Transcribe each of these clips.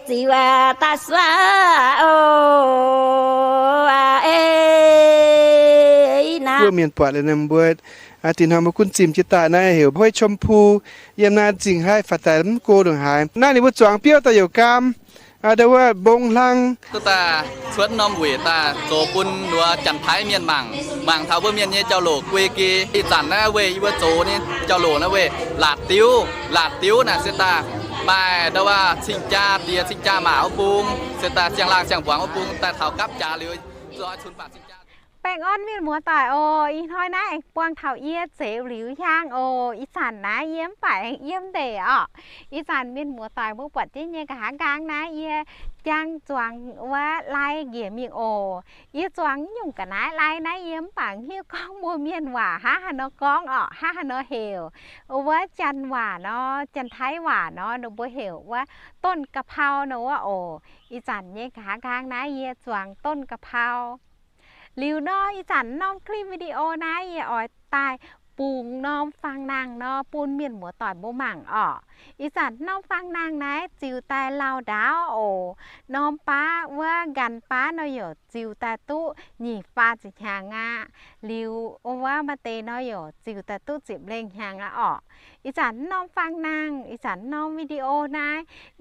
chỉ và ta xóa na บัวเมียนปวดเลยนำบัวอาทินหามาคุณจิมจิตาหน้าเหวห้วยชมพูเยี่ยมนาจิงให้ฝัดแต่ลำโกดงหายหน้านี่บัวจวงเปี้ยวตะอยู่กามเดี๋ยวว่าบงลัง ta xuất nom quỷ ta tổ bún đua chẳng thái miền mảng thảo bơ miền như châu lỗ quê kia thì chẳng na quê bơ tổ ni châu lỗ na quê lạt tiếu nè sẽ ta bài đâu à sinh cha mà ông bung sẽ ta chẳng lang chẳng quảng ông bung ta thảo cắp trà lưới rồi chun bạc sinh cha แป้งอ้อนเวียนหัวต่อยโออีน้อยนะไอ้ปวงเถาเอี้ยเสียวหลิวช่างโออีสันนะเยี่ยมไปเยี่ยมเด๋ออีสันเวียนหัวต่อยพวกปัดที่เนี่ยกะหากลางนะเอี้ยจังจวงว่าลายเกี่ยมีโอเอี้ยจวงยุ่งกันนะลายนะเยี่ยมปังเฮี้ยก้องบัวเมียนหว่าฮะฮะเนาะก้องฮะฮะเนาะเหวว่าจันหว่าเนาะจันไทยหว่าเนาะหนูบัวเหวว่าต้นกะเพราเนาะว่าโออีสันเนี่ยกะหากลางนะเอี้ยจวงต้นกะเพราลิวน้อยอีจันน้องคลิปวิดีโอนะอย่าอ่อยตายปูงน้องฟังนางนอปูนเมียนหัวต่อยโบหมั่งอีจันน้องฟังนางนะจิวตายลาวดาวโอน้องป้าว่ากันป้าเนาะอยู่จิวตายตู้หนีฟ้าจิหางะลิวว่ามาเตเนาะอยู่จิวตายตู้จิบเล่งหางะอีจันน้องฟังนางอีจันน้องวิดีโอนะ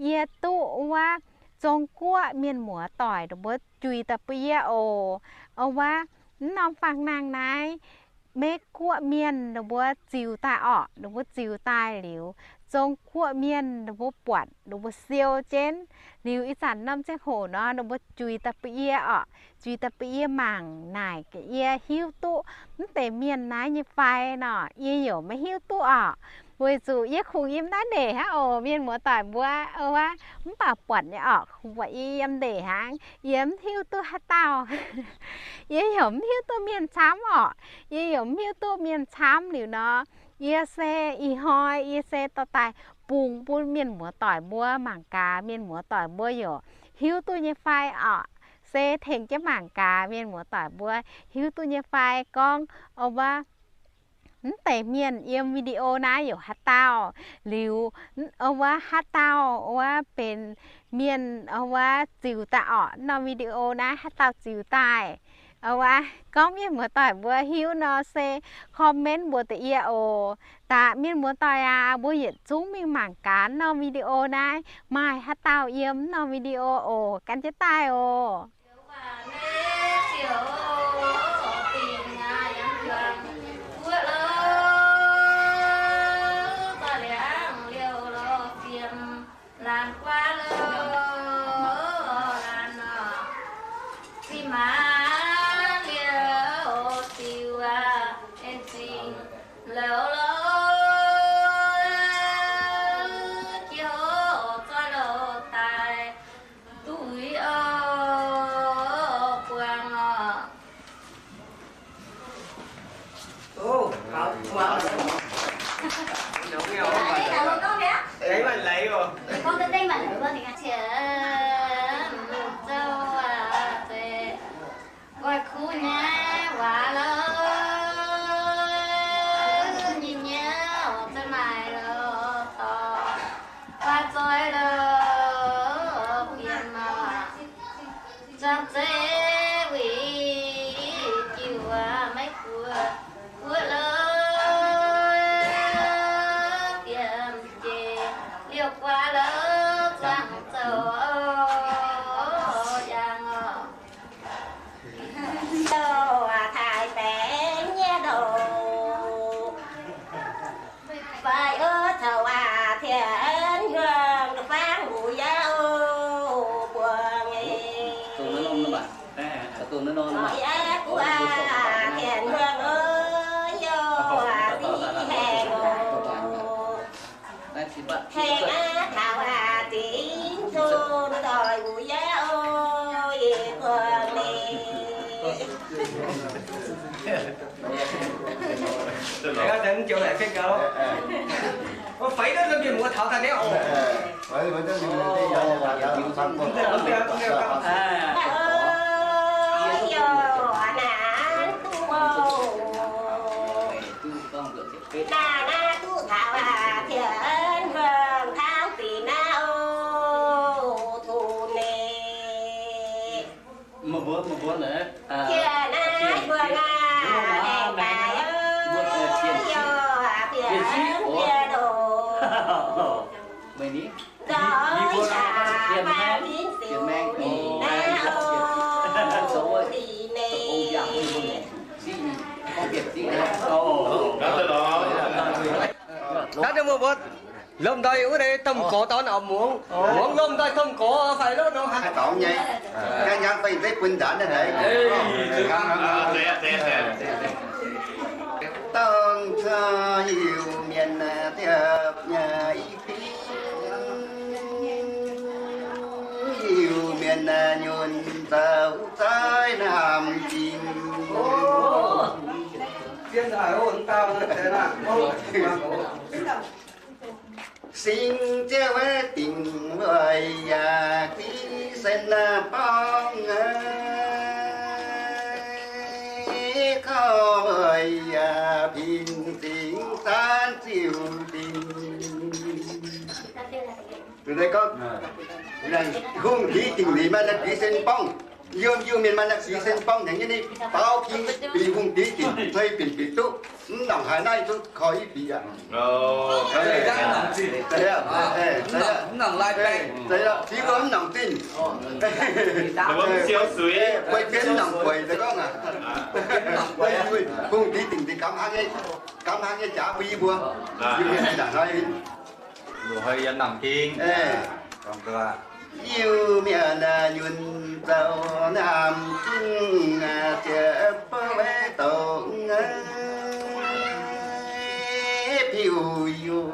เยตู้ว่าจงกั้วเมียนหัวต่อยหรือว่าจุยตะเปียโอเอาว่าน้องฟังนางนายเมฆขั้วเมียนหรือว่าจิวตายหรือว่าจิวตายหลิวจงขั้วเมียนหรือว่าปวดหรือว่าเซียวเจนหลิวอีสันน้ำเจ้าโหเนาะหรือว่าจุยตะเปียจุยตะเปียหมั่งนายกะเอียหิ้วตู้มันแต่เมียนนายยี่ไฟเนาะเยี่ยวไม่หิ้วตู้บวยจูเยี่ยคงยิ้มได้เด๋ฮะโอเมียนหัวต่อยบัวว่ามันป่าปวดเนี่ยคงว่ายิ้มเด๋ฮะยิ้มหิ้วตู้ฮัตเต้าเยี่ยหิ้วตู้เมียนช้ำเยี่ยหิ้วตู้เมียนช้ำหรือเนาะเยี่ยเซอีหอยเยี่ยเซต่อตายปูนเมียนหัวต่อยบัวหมางกาเมียนหัวต่อยบัวอยู่หิ้วตู้ยี่ไฟเซเถงจะหมางกาเมียนหัวต่อยบัวหิ้วตู้ยี่ไฟกล้องเอาว่าแต่เมียนเยี่ยมวิดีโอนะอยู่ฮัตเต้าหรือเอาว่าฮัตเต้าว่าเป็นเมียนเอาว่าจิวตานอวิดีโอนะฮัตเต้าจิวตายเอาว่าก็เมียนหัวต่อยบัวหิวนอเซคอมเมนต์บัวตะเอียโอตาเมียนหัวต่อยบัวเหยียดจุ้งมีหมางการนอวิดีโอนะไม่ฮัตเต้าเยี่ยมนอวิดีโอกันจะตายĐừng chịu lại cái gấu. Có phải đó nó mua thảo thành đéo ồ. Vậy mà nó bớt một bữa nữa Chưa nái vừa ngà Đèn bài ơi Vô hạ bìa đồ mày ní Đó xà ba biến xìu Nà ô Thì nè có việc gì Đó cho một bớt lông đây ở đây thâm cổ tao nào muốn lông đây thâm cổ phải đó đâu hả Tổng vậy cái nhang tay tới quân đản đó đấy tông cho yêu miền thiệp nhà yêu miền nhuần tàu trái nam chim Tiên đại ôn tao thế nào xin chào tình người khi sen bóng khó người bình tĩnh tan chiều tình từ đây con này không khí tình lý mà là khí sen bóng yêu miền mà là khí sen bóng thế như bao khi bị hung tí tình hơi bị tụ lòng hải này tôi khỏi bị ạ Đấy là gì? đấy ạ Nòng lai bè. đấy là chỉ có lòng tin quay biến lòng quầy đấy con à quay vui hung tí tình thì cắm hang cái chả bi bùa yêu miền này đã nói Đủ hơi dân nòng kiên. Còn cơ yêu miền nhuần tàu nam kinh chợ bé tổ phiêu du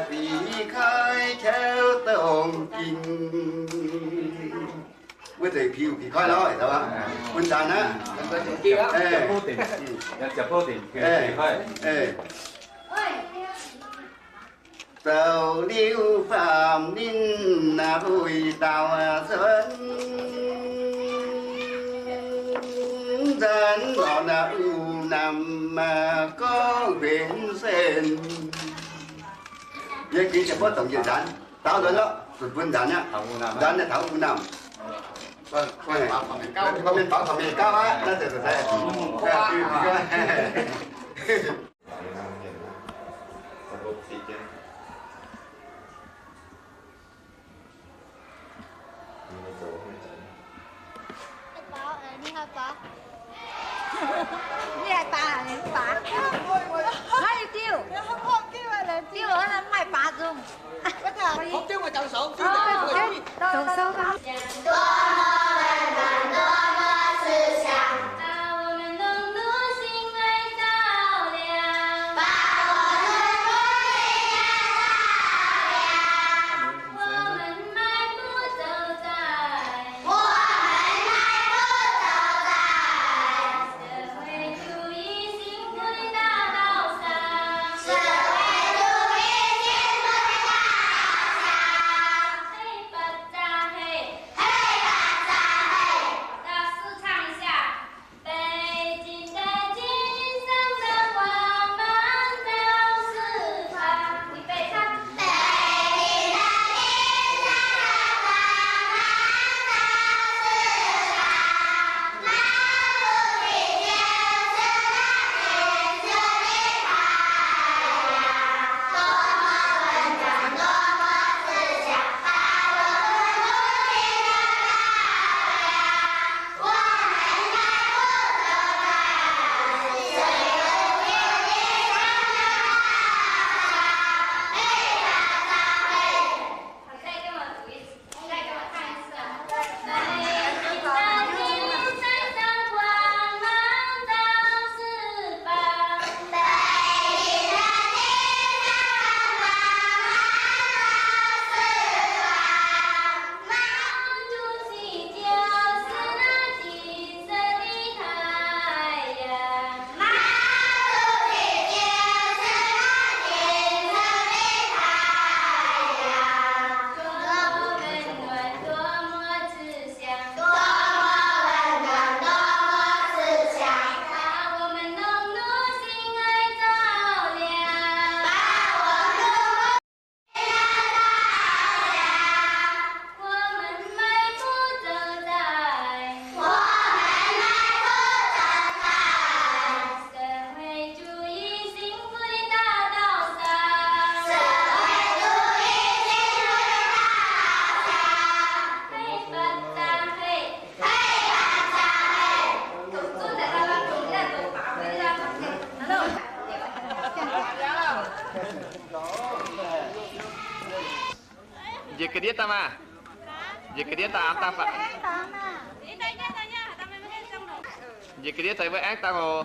vì khai theo tổng kinh với thầy phiêu thì khai nói đó bạn quân đàn á vô tình. Chả vô tình. tàu điêu phạm ninh hồi tàu sơn dân gọi là nằm mà có biển sen nhớ kỹ cho bớt tổng diện đàn tao đến đó tụi vân đàn nhá đàn là thảo u nằm vâng có bên bảo thằng miền cao á nó từ từ đây Nghe ta đến phá Hay tiêu Tiêu đó là mày phá dùng không chứ mà chồng sổ chứ Đồ sâu không Jadi ke dia tama. Jadi ke dia tak apa pak. Jadi ke dia saya với ác tao hồ.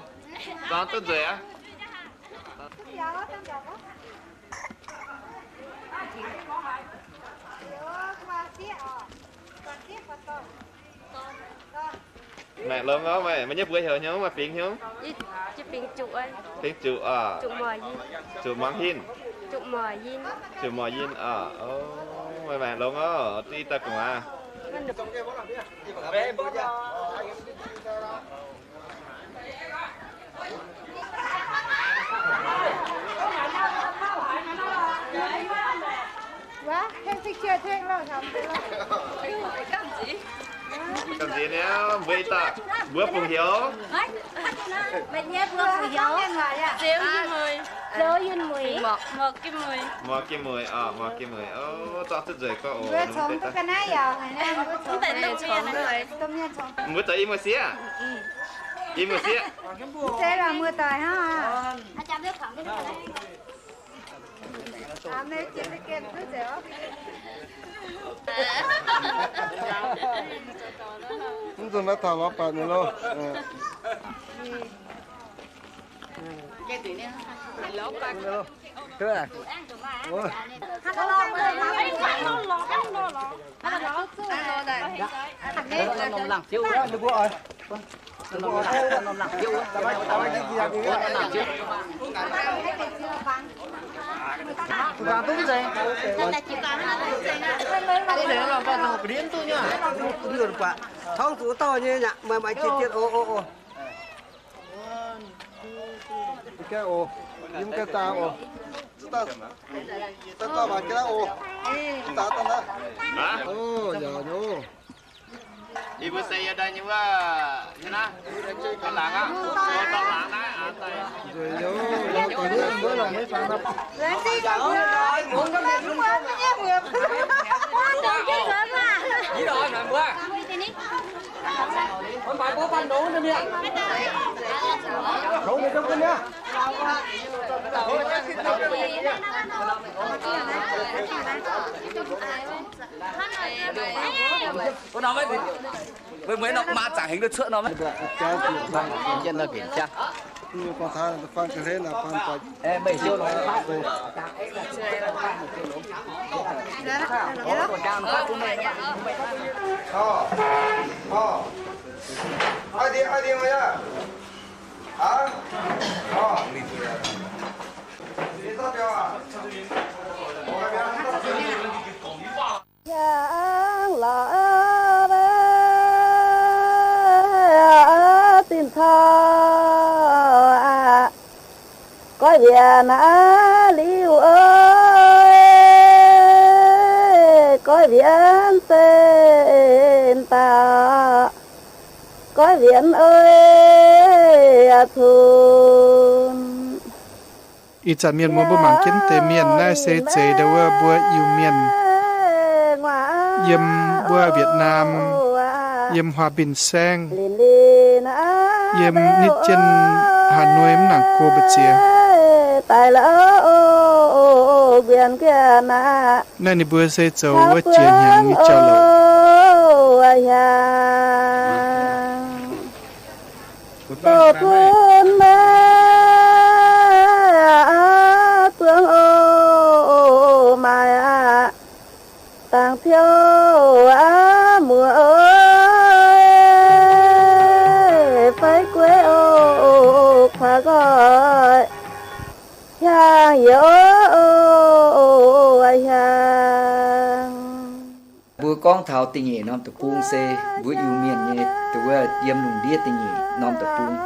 Đó tốt rồi á. Mẹ lớn đó mày nhớ bữa giờ nhớ mà phiền nhớ. Chứ phiền chụp ơi. Phiền chụp à. Chụp mò gì? Chụp món hin. Chụp mò gì? Chụp mò hin à. Mày mẹ lớn đó đi ta cùng à. Quá, thêm thích chơi thêm rồi thầm. Làm gì nữa? Vậy ta bữa phùng hiếu. Mình nhớ bữa phùng hiếu. Rêu như mười. Rêu như mười. Mò kim mười. Mò kim mười à, mò kim mười. Cho tốt rồi có ổn. Bữa sống tôi cái này giờ này nè. Không thể tâm nhiên này. Tâm nhiên sống. Mới tới im một xía. Im một xía. Thế là mưa tỏi ha. Chạm nước khoảng đi. Hôm nay chị phải kèm thứ gì đó. Chúng tôi đã thảo vào bạn rồi luôn. Thế à? Không tủ to như nhỉ, mà mày chi tiết ô. Cái ô, những cái tao ô. Ta bảo cái ô. Ta đó. Hả? Ô, giờ nhô. Ibu saya ada nyewa, mana? Tolong ah, tolong ah, Rồi nhô, nó còn nữa bữa là mới phang nó. Lên đi con rồi. Muốn có mẹ muốn quên nhé mượp. Đừng chứ gớm à. Gì rồi mà bữa. Con phải có pan nấu nữa đi. Nấu đi trong cái nhá. Con nói với mấy nó mà chẳng hình được sữa nó mấy. Dân là kiểm tra. Nhưng con tha là phan cái thế là phan phải. Em 7 triệu nó. Ai đi mày à? Hả? Đi sao kìa à? Tin thơ coi biển liu ơi coi biển tên ta coi biển ơi thunอีจันเมียนมัวบ่หมังเข็นเตเมียนน่าเซเจเดว่าบัวอยู่เมียนเยี่ยมบัวเวียดนามเยี่ยมฮวาบินแซงเยี่ยมนิจันหาหน่วยมหนังโกบเจีย tại lỡ biển kia na นั่นนี่บัวเซโจว่าเจียนหยังนี่เจ้าโล tổ quân mẹ tương ô mai tàng phiêu mùa ơi phải quê ô khóa gọi hàng yếu hàng bữa con thảo tình nhẹ nom tập buông xe bữa yêu miền nhẹ từ bữa yếm lùng đĩa tình nhẹ nom tập buông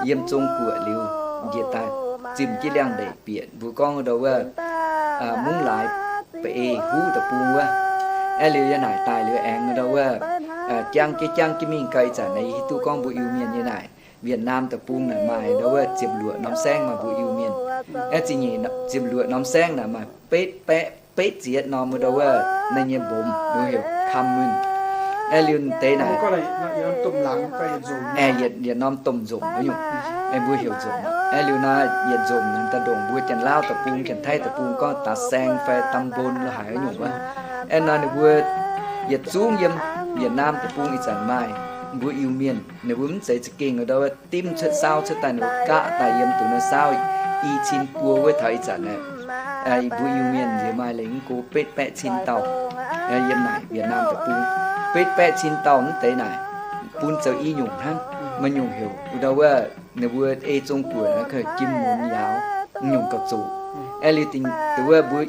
yếm trông của liu diệt tai chìm cái đang để biển bữa con ở đâu muốn lại bị hú tập buông quá liu như này tài liu anh ở đâu trang cái miếng cây trả này tụi con bữa yêu miền như này Việt Nam tập buông này mà đâu chìm lụa nóm sen mà bữa yêu miền chỉ nhẹ chìm lụa nóm sen là mà pet diệt nóm ở đâu nên như bùm đúng hiểu khăm mừng liu tế này có này tôm lắng phải dùng diệt nóm tôm dùng đúng không em vui hiểu dùng liu na diệt dùng ta đồn vui chân lao tập buông chân thay tập buông con ta sen phải tâm bồn là hải nhung quá em nói bữa Việt xuống yếm Việt Nam tập trung ít sản mai bữa yêu miền nếu bữa sẽ kinh ở đâu tim chất sao chất tài nó cả tài yếm tụi nó sao y chín cua với thời sản này ai bữa yêu miền thì mai lấy cô pet pet chín tàu yếm này Việt Nam tập trung pet pet chín tàu nó thế này pun giờ y nhung hăng mà nhung hiểu đâu nếu bữa e trong tuổi nó khởi kim muốn giáo nhung cực dụ ai tình từ bữa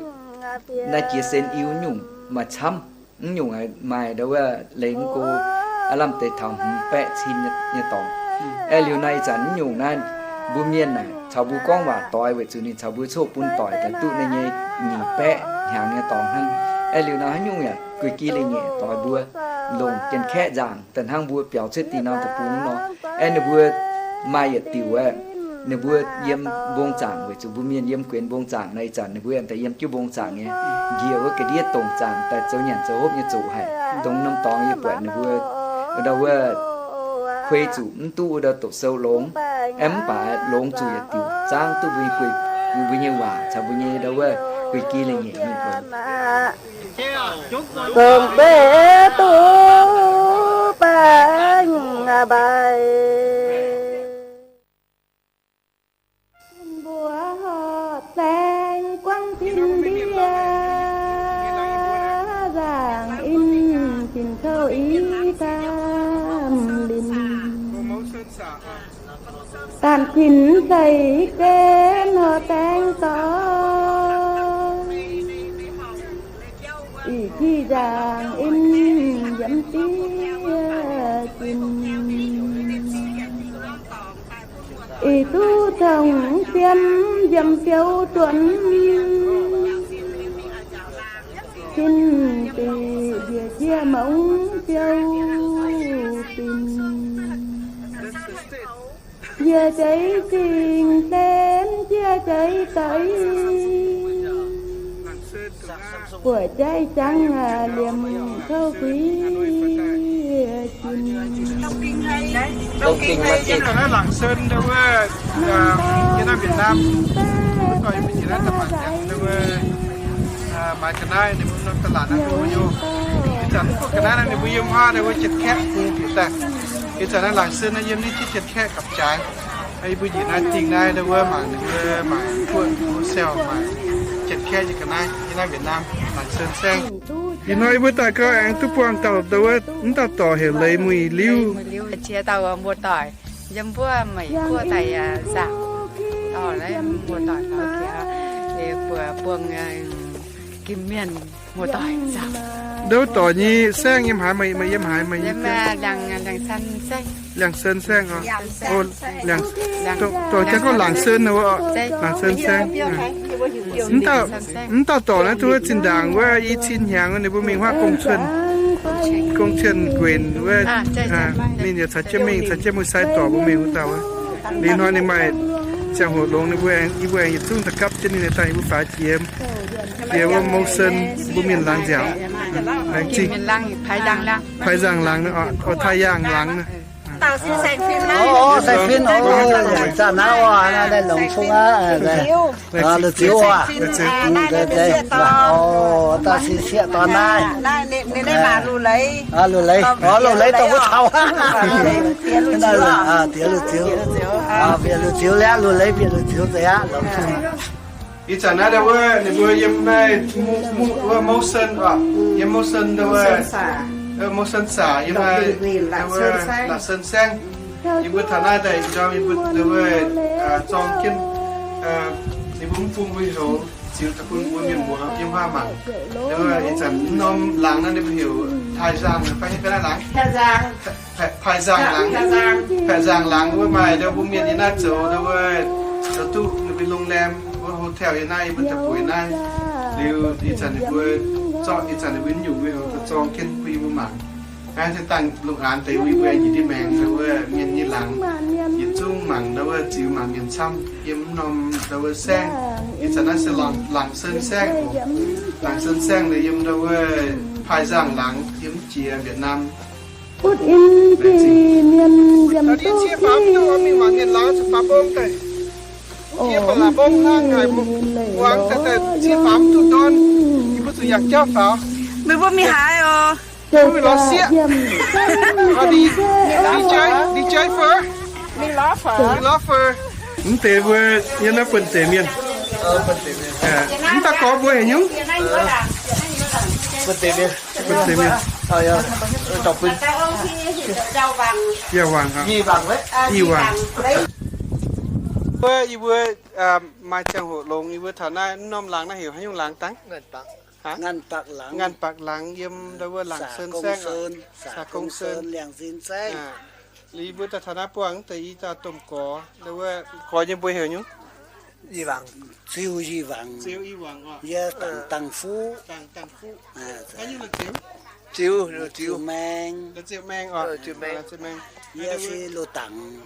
na chia sen yêu nhung mà chăm nhung ai mai đâu lấy cô làm tệ thòng vẽ xin như tòng liều này chẳng nhung nan bu miên này cháu bu con và tỏi vậy chứ nên cháu bu số bún tỏiแต่tụ này nhỉ nhỉ vẽ hàng như tòng hăng liều nào nhung à cười kia lên nhẹ tỏi bua lồng trên khe giảng tận hang bua béo chết tí nào tập bún nó nè bua mai tiểu nè bua yếm bông chảng vậy chứ bu miên yếm quyến bông chảng này chẳng nè bua em thấy yếm chú bông chảng nghe nhiều cái đĩa tổng chảng tại châu nhận châu hốp như chủ hải tổng năm tòng như vậy nè bua ở đâu khuê chủ tu ở đâu tổ sâu lống em bà lống chủ nhà tiểu giang tu vui như hòa chào vui như đâu quỳ kia lên nhẹ như vậy cơm bê tu bánh bài bùa họ tang quăng tin bia vàng in tình khâu ý tam linh tàn khinh dày kén họ tang to ý chi vàng in dẫm tia tình ý tu thòng xiêm dầm phiêu tuấn xin tì địa chia mộng phiêu tình chia cháy tình xem chia cháy tới của trái trắng liềm khâu quý Đông Kinh là Lạng Sơn đâu Việt Nam coi mình chỉ là tập bản đâu mà cái này thì muốn tập bản nó vô chẳng có cái này thì bây giờ hoa đâu chật khét cùng kiểu ta cái chẳng là Lạng Sơn nó yếm đi chật khét cặp trái hay bây giờ này tình này đâu mà cuộn xèo mà chật khét như cái này Việt Nam Lạng Sơn sang vì nói với ta có anh tu quang tàu đâu chúng ta tỏ hiểu lấy mùi lưu chia tàu mua tỏi dâm vua mấy vua thầy giảm tỏ đấy mua tỏi đó kia để vừa buông kim miền mua tỏi giảm đâu tỏ như sang yếm hải mày yếm hải mày yếm làng sơn xanh làng sơn sang à ô làng tỏ chắc có làng sơn đâu làng sơn sang chúng ta tỏ nó thôi chính đảngว่าอีชินหางในบุมิงว่ากงเชิญเกวนว่านี่เนี่ยสัจจะมิงสัจจะมุสายต่อบุมิงตาวะลีน้อยในไม่จังหัวลงในบุเองอีบุเองยิ่งทุ่งตะกับจะนี่ในไตบุฟ้าเจียมเดี๋ยวว่าโมเซนบุมิงล้างเจ้าล้างจริงไผ่ดังล้างไผ่ดังล้างนะอ๋อไทยย่างล้างนะtao xin xài phim này xài phim cha nào à đây lồng sung á đây là chiếu à đây ta xin xịa toàn này nên mà lù lấy lù lấy tao có thầu đây là tía lù chiếu việc lù chiếu lẽ lù lấy việc lù chiếu thế áอีจันนะเดี๋ยวในบัวยิมได้ว่าโมเซนว่ะยิมโมเซนเดี๋ยวโมเซนสายิมได้หลักเซนแซงยิมบุตรนาได้จอมยิมบุตรเดี๋ยวจอมกินยิมบุ้มฟุ้งวิโรจิวตะกุนบุญยิมบัวยิมผ้าหมักเดี๋ยวอีจันนมหลังนั่นเดี๋ยวหิวทายจางไปให้ไปได้หลังพายจางหลังแผ่จางหลังว่าไม่เดี๋ยวบุ้มเมียนยีน่าโจเดี๋ยวตู้ไปโรงแรมโฮเทลยังไงมันจะป่วยนั่นเดี๋ยวอีจันนี่ป่วยจออีจันนี่วิ่งอยู่วิ่งจะจองกินปีบุหมักงานจะตั้งโรงงานแต่วิ่งไปยี่ที่แมงแล้วว่าเมียนยี่หลังยี่จุ้งหมังแล้วว่าจิ๋วหมังเมียนซ้ำยิ้มนมแล้วว่าแซงอีจันนั่นจะหลังเส้นแซงหลังเส้นแซงเลยยิ้มแล้วว่าพายจ่างหลังยิ้มเจียเวียดนามพุทอินทรีเมียนยำตุกีมีหวังเงินล้านสุดฟ้าบ้องแต่เทียบกับลาบ้องล่างไงหวังแต่เชียร์ฟ้าทุกตอนที่ผู้สูงอยากเจ้าฟ้า นึกว่ามีหายอ๋อ Ui lo xịa. Đi chơi phở. Đi ló phở. Đi ló phở. Tế vừa nhân là phần tế miền. Phần tế miền. Chúng ta có vừa hả nhúng? Phần tế miền. Phần tế miền. Chọc bình. Dao vàng hả? Nhi vàng đấy. Nhi vàng. Vừa mai chẳng hộ lông, vừa thảo này nôm làng nó hiểu hay nhung làng tắng? Ngăn bạc láng. Ngăn bạc láng yếm đâu vừa làng sơn sen. Xả công sơn, làng xin sen. Lý vừa ta thảo này buông tới ta tôm có, đâu vừa có những bữa hiểu nhúng? Gì vàng. Siêu gì vàng. Siêu y vàng. Dạ tăng phú. Tăng phú. Cái như là chiếu. Chiếu mang. Chiếu mang. Chiếu mang. Dạ xí lô tặng.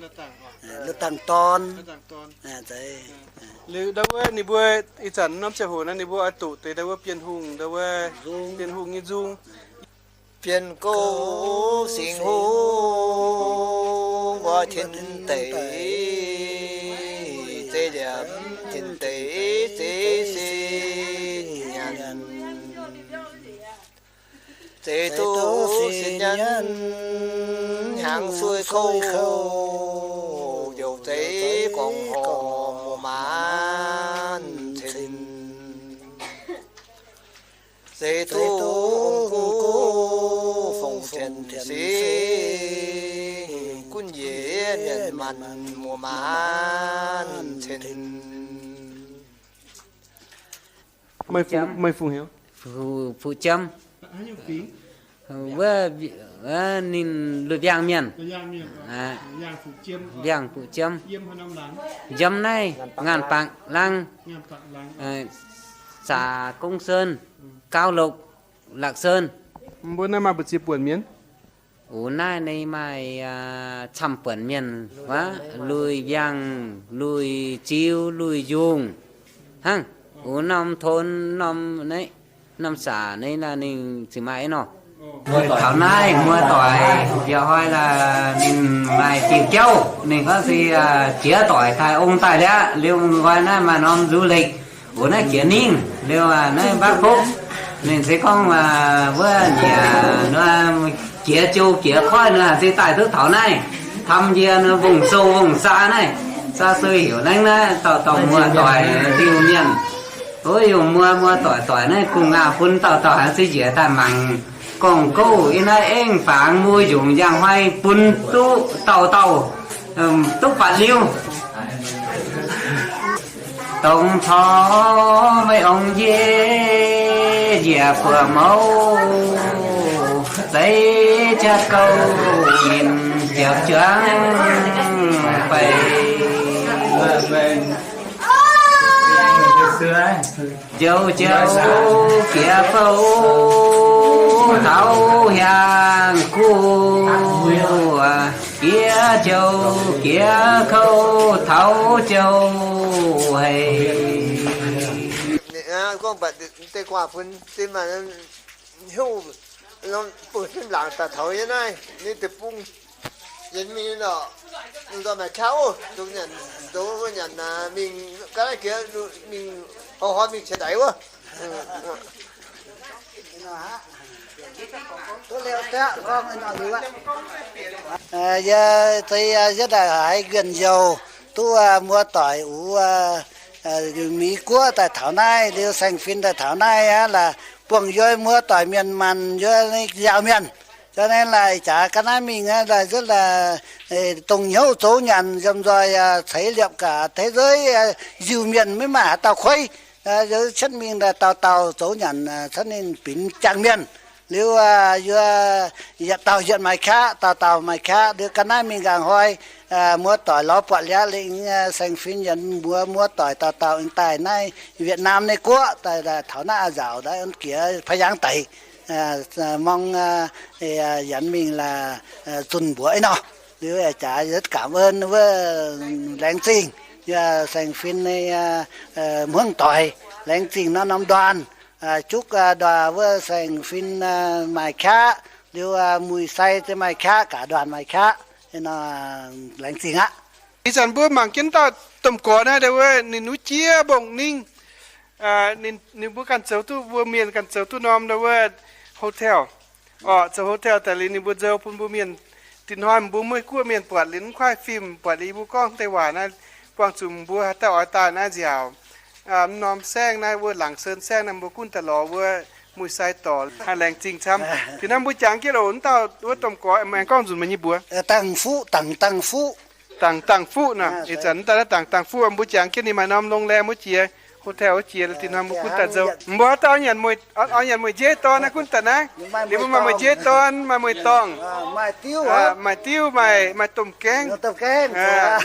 Lô tặng ton. Đấy. Lưu đâu vừa ni vừa ít chẳng nắm chè hồ na ni vừa tụ tới đâu vừa piên hùng đâu vừa piên hùng như dung. Piên cô sinh hùng qua thiên tế dễ điểm thiên tế dễ sinh nhân dễ tu sinh nhân hàng xuôi khâu dầu tế còn hồ mùa mãn thịnh dễ tu phong trần sĩ quân dễ nhận mặn mùa mãn thịnh Mày phùng hiểu? Phụ châm. Vừa nín lượt giang miền. Giang phụ châm. Dâm này ngàn bạc lăng. Xà Công Sơn, Cao Lộc, Lạc Sơn. Bữa nay mà bật chip buồn miến. Ủa này mày chăm buồn miền quá, lùi giang, lùi chiêu, lùi dùng, hăng. Ủa năm thôn năm đấy, năm xã này là mình chỉ mãi nó. Thảo nay mua tỏi, giờ hỏi là mình mày chịu châu, mình có gì chia tỏi thay ông tài đấy, liệu gọi nó mà nó du lịch. Ủa nó kia ninh, liệu là nó bác phúc nên sẽ không mà vừa nhà nó kia châu kia khói nữa sẽ tại thức thảo này thăm gì nó vùng sâu vùng xa này xa xôi hiểu đánh đấy tàu mua tỏi tiêu miền ôi mua tỏi này cùng phun tỏi sẽ dễ ta mặn còn cô in ai em phản mua dùng giang hoài phun tu tàu túc phản liêu tổng thọ mấy ông dê dìa phở mẫu giấy cha câu nhìn chợt choáng phải dâu kia phâu thấu hàng cu kia châu kia khâu thấu châu hay con bật tê quả phun tim mà hưu nó bự tim lặng ta thấu như này như từ bung dân mình đó rồi mà khéo chúng nhận đối nhận là mình cái này kia mình họ mình sẽ đẩy quá giờ thì rất là hãy gần dầu tôi mua tỏi ủ mỹ cua tại thảo nai đều thành phiên tại thảo nai là buồng dôi mua tỏi miền mặn dôi dạo miền cho nên là chả cái này mình là rất là tùng nhau số nhận dòng rồi thấy liệu cả thế giới dìu miền mới mà tàu khuây rồi chất mình là tàu số nhận cho nên pin trang miền nếu tàu diện máy khác tàu máy khác được cái này mình càng hỏi mua tỏi ló bọt giá lĩnh thành phiên nhận mua tỏi tàu hiện tại này Việt Nam này quá tại là thảo na dạo đấy ông kia phải giang tẩy mong dẫn mình là tuần buổi nọ nếu trả rất cảm ơn với lãnh trình thành phiên này muốn tỏi lãnh trình nó nắm đoàn chúc đoàn với thành phiên mài khác nếu mùi say tới mài khác cả đoàn mài khác nên nó lãnh trình á ý sản bữa mảng kiến ta tầm cỏ này đâu ơi nên núi chia bồng ninh nên bữa cản sấu tu vừa miền cản sấu tu nom đâu ơi hotelจะโฮเทลแต่ลินบุเจอพุ่นบุเมียนตินหอยบุไม่กู้เมียนปวดลิ้นควายฟิล์มปวดอีบุก้องไต้หวันนะปวงจุ่มบัวแต่ออยตาหน้าเจียวนอมแซงนะเวอหลังเซินแซงนำบุกุ้นตลอเวอมุยไซต่อหาแรงจริงช้ำที่น้ำบุจังกี่โหลนต่อว่าต้มก้อยแมงก้องจุ่มมันยี่บัวตังฟูตังฟูนะอีจันแต่ละต่างฟูบุจังกี่นี่มานำโรงแรมมุเจียโฮเทลเจียที่น้ำบุกุ้นตะเจ้าบัวต่อยันมวยเอายันมวยเจตอนนะกุ้นตะนะเดี๋ยวมามวยเจตอนมามวยตองมาติ้วมาต้มแกงเ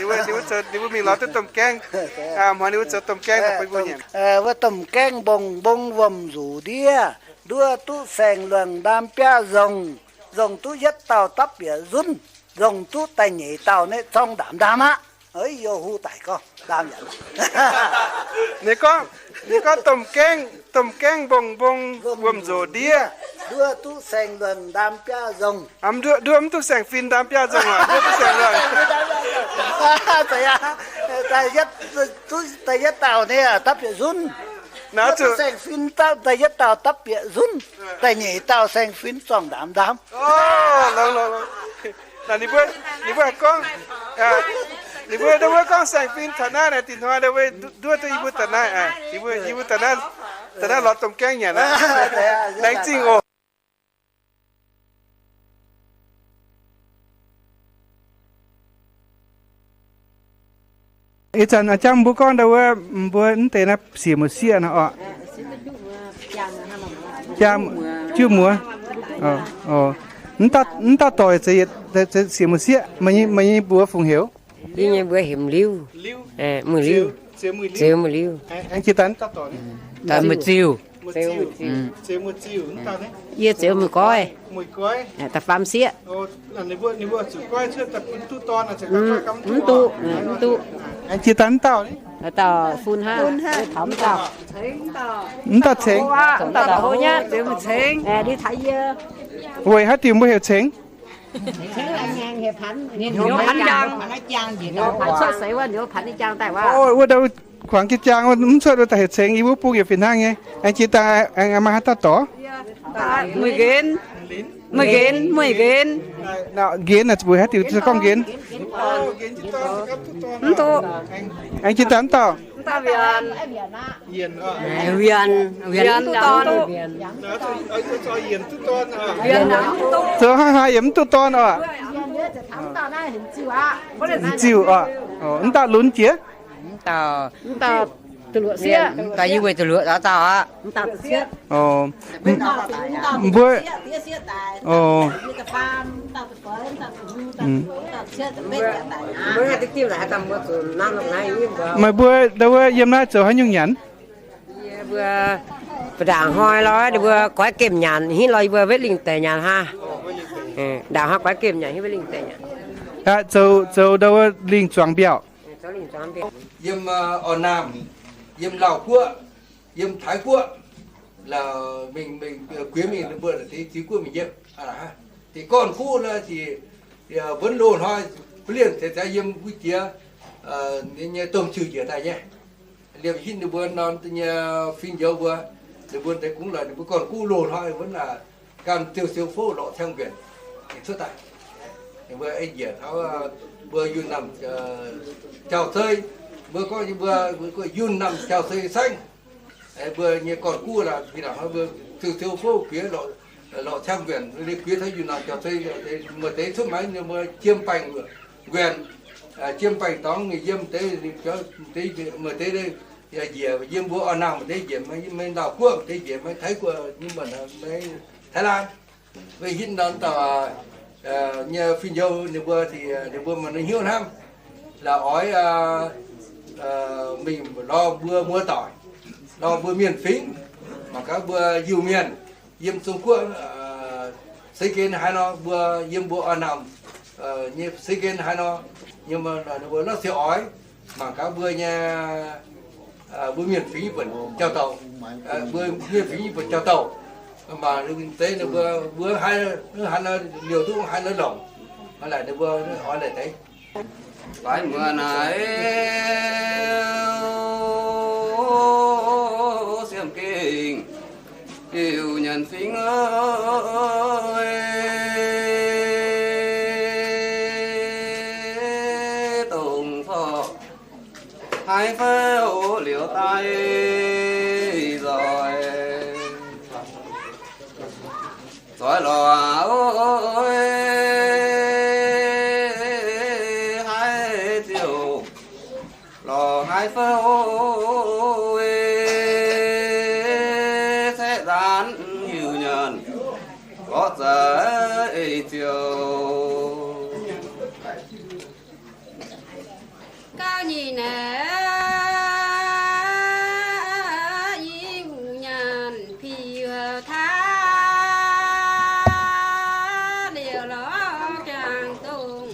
ดี๋ยวมีรสต้มแกงมันนี่ว่าจะต้มแกงไปบุญเนี่ยว่าต้มแกงบงวมรูเดียด้วยตู้แสงเหลืองดำเปียrồngตู้ยัดเต่าตับเปียรุ่นrồngตู้ไตหนีเต่าเนี่ยต้องดำอะเอ้ยโยหูไตก็ดำอย่างนี่ก็ต้มแกงบงวมโซเดียด้วยตู้แสงเหลืองดำเปียrồngด้วยตู้แสงฟินดำเปียrồngอ่ะด้วยตู้แสงเหลืองแต่ยัดเต่าเนี่ยตับเปียรุ่นnào chú xem phim tao tại nhất tao tấp bịa run tại nhảy tao xem phim xong đám lâu là đi bữa con đi bữa con xem phim thật này tiền hoa đâu vậy đua tôi bữa thật này đi bữa thật này lọt tôm keng nhỉ đó đánh chinh ồอีจันอาจารย์บุกอนเดว่าบัวนั่นแต่นะเสียมือเสียนะอ๋อจามชื่อมัวอ๋อนั่นตาต่อยจะเสียมือเสียมันยังบัวฟงเหวนี่ยังบัวเห็มลิ้วมือลิ้วเสียมือลิ้วอันคิดตันตาต่อยตามือจิ้วเสียมือจิ้วนั่นตาเนี่ยยี่เสียมือก้อยแต่ฟาร์มเสียโอ้อันนี้บัวจุดก้อยเชื่อแต่ตุ้ตอนอาจจะก้อยกำตู้อันคิดตันเต่านี่เต่าฟูนห้าถามเต่านั่นตาเชงเต่าโหเนี่ยเดี๋ยวมันเชงđi thấyโว้ยฮะติมบ่เห็ดเชงเหตุพันชอบใส่ว่าเดี๋ยวพันนี่จังแต่ว่าโอ้ยว่าเดี๋ยวขวางกิจจังว่ามันชอบแต่เห็ดเชงอีบุปูเก็บฟินห้างไงอันคิดตาอันมาหาตาต่อมือเกณฑ์น่ะเกณฑ์น่ะบุยฮะติจะก้องเกณฑ์ตู้อันคิดตันต่อเวียนตู้ตอนเจอห้าเยี่ยมตู้ตอนอ่ะจิ้วอ่ะอ๋อนั่นตาลุ้นเจี๊ยตาตัวเสียตาอยู่ไว้ตัวตาตาเสียอ๋อบัวอ๋อmới cái tiêu lại tầm một năm hôm nay mà bữa đâu yếm na chờ hay nhung nhẫn bữa đảng hoi nói bữa quái kiểm nhẫn hi lôi bữa vết linh tệ nhẫn ha đảng hoi quái kiểm nhẫn hi vết linh tệ nhẫn chờ đâu linh choáng biểu yếm ở Nam yếm Lào cua yếm Thái cua là mình quý mình bữa là tí cua mình yếm thì còn khu là thì vẫn đồn thôi liền sẽ yếm quý kia như tôm trừ chữa tại nhé liền hin được bữa non như phim dâu bữa được bữa đấy cũng là được còn khu đồn thôi vẫn là cam tiêu siêu phố lộ theo biển xuất tại bữa ấy giờ nó bữa yun nằm chào thơi bữa có như bữa yun nằm chào thơi xanh bữa như còn khu là vì là nó bữa tiêu siêu phố phía lộ theo biển đi phía thấy yun nằm chào thơi mà tế số máy như bữa chiêm pành quyền chiêm pành tóm người diêm tế cho tế mà tế đây về diêm bữa ở nào mà tế về mấy đào quốc tế về mấy thấy của nhưng mà mấy Thái Lan về hiện đón tàu như phim dâu nếu bữa thì nếu bữa mà nó hiếu lắm là ói mình lo bữa mua tỏi lo bữa miền phí mà các bữa nhiều miền diêm Trung Quốc xây kiến hai nó bữa diêm bữa ở nào như xây kiến hai nó nhưng mà bữa nó sẽ ói mà các bữa nha bữa miền phí vẫn chào tàu bữa miền phí vẫn chào tàu mà kinh tế nó bữa hai nó liều thuốc hai nó lỏng nó lại nó bữa nó hỏi lại thấy phải mưa này xem kinh yêu nhà miền phính ơi tùng phò hai phếu liều tay rồi giỏi lò ơi hai chiều lò hai phếu có giấy chiều cao nhìn nè yêu nhàn phi tha điều lo càng tung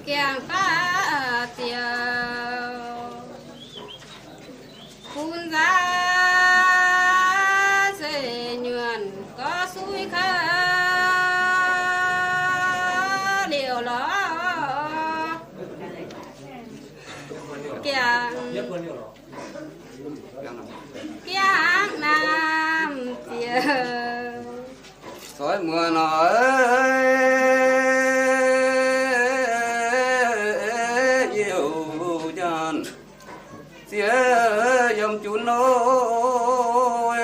càng phá chiều phun ra sẽ nhuần có suối khá điều lo kiang nam tiều soi mưa nói yêu nhân xía dòng chú nôi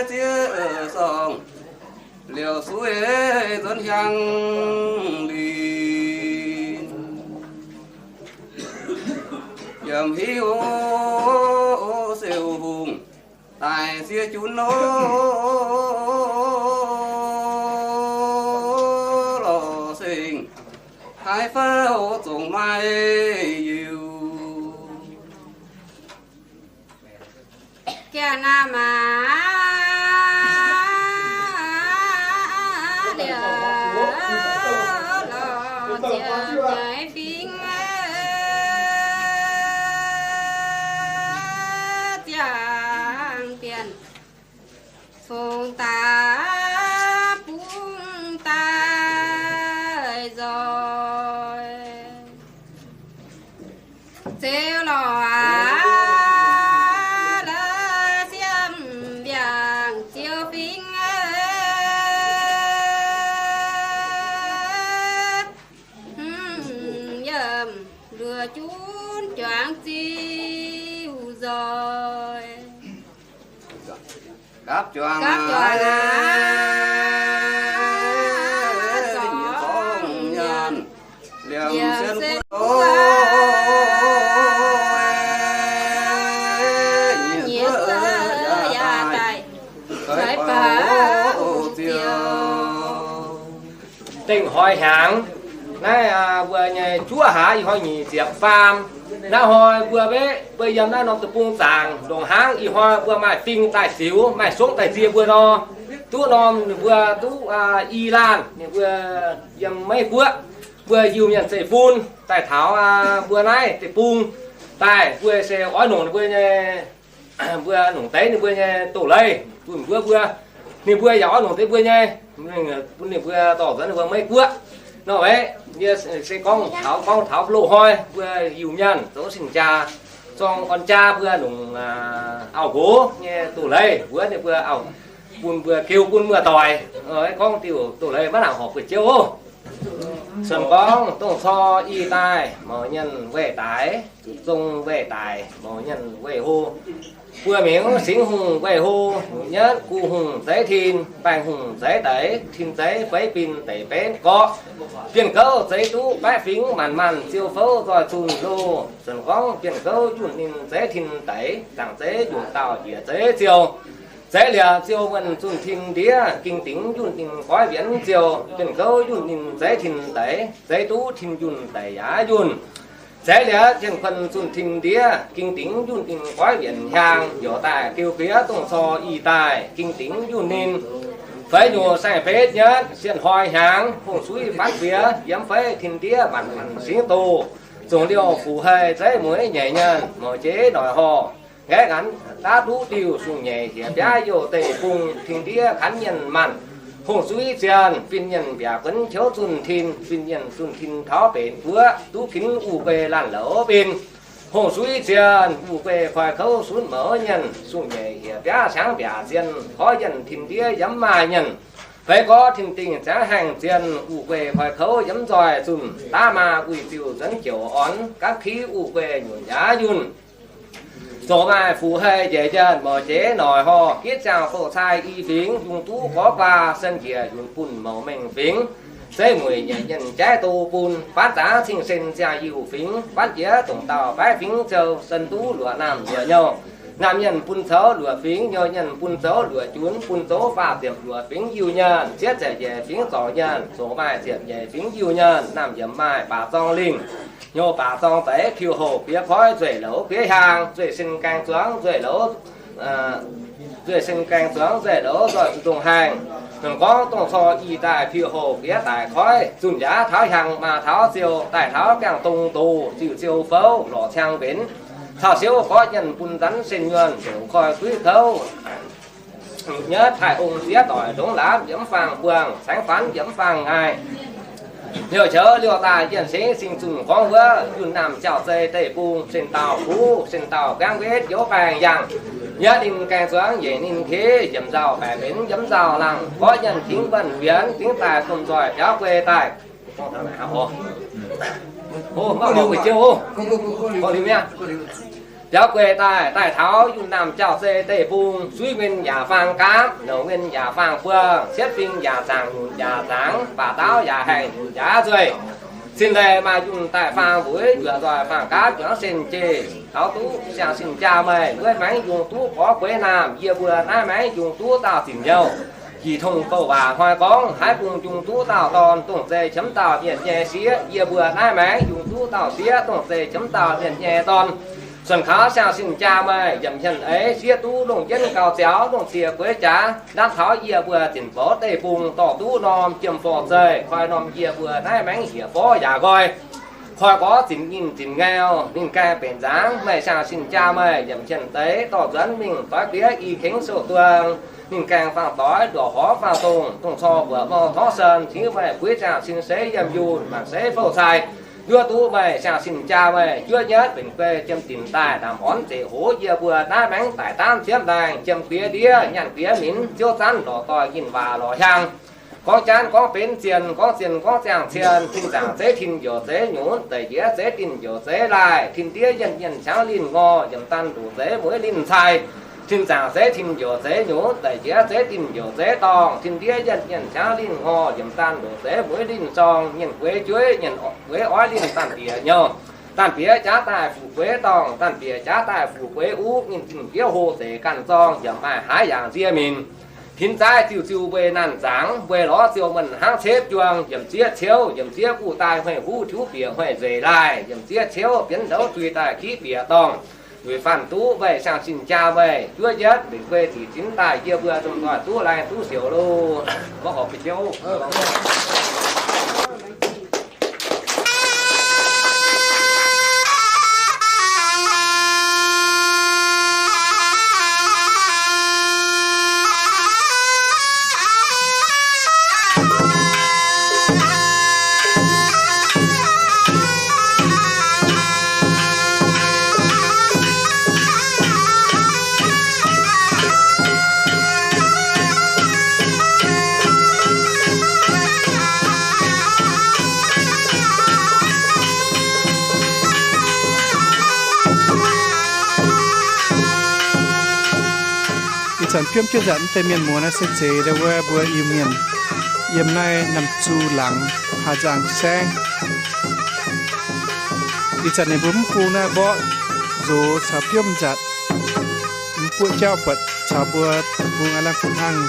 xía sòng liều suối dẫn hàng dầm hiu siêu hùng tài xưa chú nô lò sinh hai pháo trồng mai yêu kia nam mà điều lo chạy phim tiền phùng ta buông ta rồi xêu lò đã xiêm vàng chiều phinh nhầm lừa chún choáng chiêu rồi cáp choàng phong nhân liềm sen cua nhiệt gia tài khởi bảo tiêu tình hỏi hàng nay vừa nhà chúa hả hỏi nhị diệp phàm na hỏi vừa bé bây giờ na nộp tập trung tàng đồng háng y hoa vừa mày tinh tài xíu mày xuống tài chia vừa no tú nom vừa tú y lan vừa dầm mấy vừa nhiều nhận sẽ phun tài tháo vừa này để pung tài vừa sẽ ói nổ vừa nhà vừa nổ té vừa nhà tổ lây vừa nên vừa gió nổ té vừa nhà nên vừa tỏ dẫn vừa mấy nó vậy như sẽ con tháo lô hoi vừa nhiều nhân tố sinh cha trong con cha vừa nùng ảo gỗ nghe tủ lây vừa ảo buồn vừa kêu buồn mưa tỏi ấy con tiểu tủ lây bắt nào học phải chiếu sườn con tông so y tai mỏ nhân về tái dùng về tài mỏ nhân về hô vừa miếng xính hùng về hô nhất cu hùng giấy thìn bài hùng giấy tẩy thìn giấy vấy pin tẩy bén có tiền câu giấy tú bãi phính màn siêu phẫu rồi chùn lô sườn con tiền câu chùn thìn giấy thìn tẩy đằng giấy chùn tàu dĩa giấy chiều giấy lìa chiều vận chùn thìn đĩa kinh tính chùn thìn khói biển chiều tiền câu chùn thìn giấy thìn tẩy giấy tú thìn chùn tẩy á chùn giấy lìa trên phần chùn thìn đĩa kinh tính chùn thìn khói biển hàng gió tài kêu phía tông so y tài kinh tính chùn thìn phế nhùa sai phế nhất xiên hoi hàng phùng suối phát phía yếm phế thìn đĩa bản xính tô dùng điều phù hệ giấy mới nhảy nhân mở chế đòi hò ghé gắn đã đủ điều xuống nhảy hiệp giá vô tề cùng thìn đĩa khán nhân mặn phùng suối xiên phiên nhân bẻ vấn thiếu chun thìn phiên nhân chun thìn tháo bền vữa tú kính u về làn lỡ bên hồ suy tiền vụ về phải khâu xuống mở nhân xuống nhẹ hiệp giá sáng bẻ tiền khó nhân thìn đĩa dám mai nhân phải có thìn tình giá hành tiền vụ về phải khâu dám giỏi dùng ta mà quỷ tiêu dẫn kiểu ón các khí vụ về nhuận giá dùn số mai phù hệ dễ chân mở chế nổi ho kiết chào phổ sai y phiến dùng tú có qua sân kia dùng phun màu mình phiến xây mùi nhẹ nhân trái tu phun phát giá sinh sinh ra yêu phiến phát chế tổng tàu bái phiến châu sân tú lụa nam dựa nhau nam nhân phun xấu lụa phiến nhờ nhân phun xấu lụa chuốn phun xấu pha tiệp lụa phiến yêu nhân chết chạy về phiến tỏ nhân số mai tiệp về phiến yêu nhân nam dầm mai bà tông linh nhô bà tông tế thiêu hồ phía khói rồi lỗ phía hàng rồi sinh càng xuống rồi lỗ rồi sinh càng xuống rồi lỗ rồi dùng hàng thường có tổng so y tại thiêu hồ phía tại khói dùng giá tháo hàng mà tháo siêu tại tháo càng tung tù chịu siêu phấu lọ trang bến thảo siêu có nhân phun rắn sinh nguyên đủ coi quý thấu nhớ thải ung phía tỏi đống lá dẫm phàng phương sáng phán dẫm phàng ngài liều chớ liều tài hiện sĩ sinh trùng con vỡ yun nằm chào dây tây buông sinh tàu phú sinh tàu gang vết dấu vàng rằng nhớ đình càng xuống dễ ninh khí dẫm giàu bẻ bến dẫm giàu lăng có nhân tiếng vần viễn tiếng tài không giỏi giáo quê tài con thằng này hả ô mắc liều buổi chiều ô con liều nha giáo quê tài tài tháo yun nằm chào dây tây buông suy nguyên giả phang cám nấu nguyên giả phang phương xếp phinh giả sàng giả sáng bà táo giả hành giả rồi xin lệ mà dùng tại phang với vừa rồi phang cá cho xin chê tháo tú chàng xin cha mày với máy dùng tú có quế nam kia vừa hai máy dùng tú tao tìm nhau chỉ thông cầu bà hoa con hai cùng dùng tú tao toàn tổng dây chấm tao biển nhẹ xía kia vừa hai máy dùng tú tao xía tổng dây chấm tao biển nhẹ toàn xuân khá sang xin cha mày dầm chân ấy xía tú đồng chân cao chéo đồng xìa quế trá đan tháo ia vừa tiền phó tây phùng tỏ tú nom chiêm phò rơi khoai nom ia vừa hai bánh hỉa phó giả gọi khoai có chín nghìn chín nghèo nên ca bền dáng mày sang xin cha mày dầm chân tế tỏ dẫn mình tối phía y khánh sổ tuang nên càng phang tối đỏ hó phang tùng so vừa mò thó sơn thiếu về quế trà xin xế dầm du mà xế phô sai đưa tú mày sang xin cha mày chưa nhớ bình quê châm tìm tài làm ón để hố giờ vừa đá bánh tại tam chiếm đài châm phía đĩa nhàn phía mín chiếu chắn đỏ tỏi nhìn bà lò hàng có chán có bến tiền có chàng tiền thinh giảng dễ thinh dở dễ nhún tẩy dĩa dễ tin dở dễ lại thinh đĩa dần dần sáng linh ngò dần tan đủ dễ mới linh sai thinh giảng dễ thinh dở dễ nhún tẩy dĩa dễ tin dở dễ tòng thinh đĩa dần dần sáng linh ngò dần tan đủ dễ mới linh song nhìn quế chuối nhìn quế ói linh tan tỉa nhau tan phía giá tài phủ quế tòng tan phía giá tài phủ quế ú nhìn thinh phía hồ dễ cằn song dần mai hái dạng ria mình thiên tai tiêu tiêu về nàn dáng về đó tiêu mình hang xếp chuông dầm chia chiếu dầm chia cụ tài phải vũ chú bìa phải dày lại dầm chia chiếu biến đấu tùy tài khí bìa tòng người phản tú về sang xin cha về chúa chết để quê thì chính tài kia vừa trong tòa tú lại tú xỉu lô có hộp bị chiếu sản phim cho dẫn tại miền mùa nó sẽ chế đâu qua bữa yêu miền yếm nay nằm chu lắng hà giang sang đi chặt này bướm phu na bọ rồi sản phim giặt bữa trao bật chào bữa vùng anh làm phụ hăng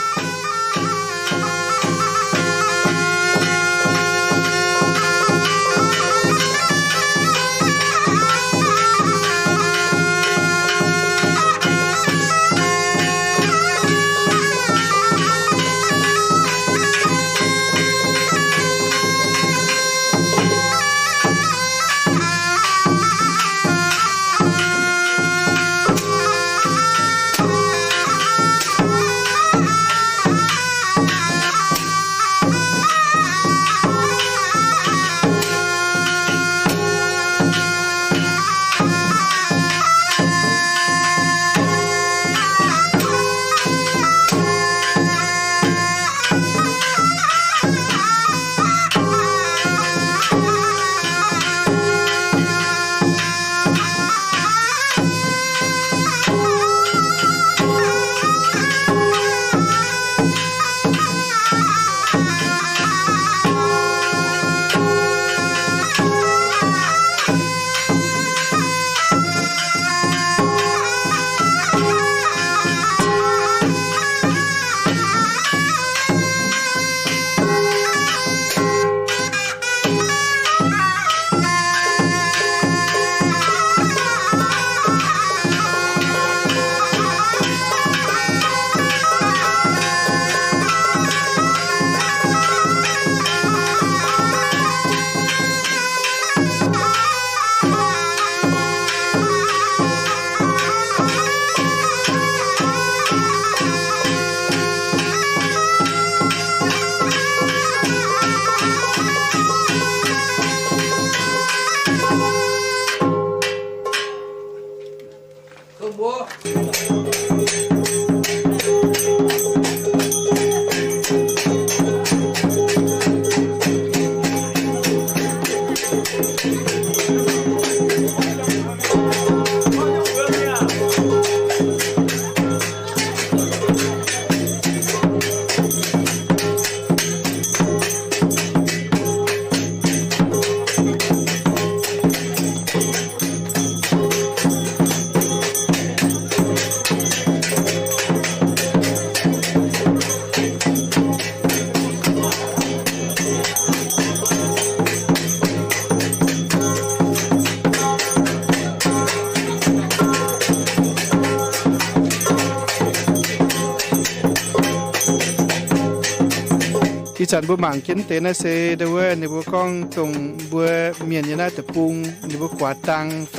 อีจันบุหมังเข็นเตนะเซเดเวในบุกองตรงบัวเมียนยานาตะปุงในบุกวาดตังไฟ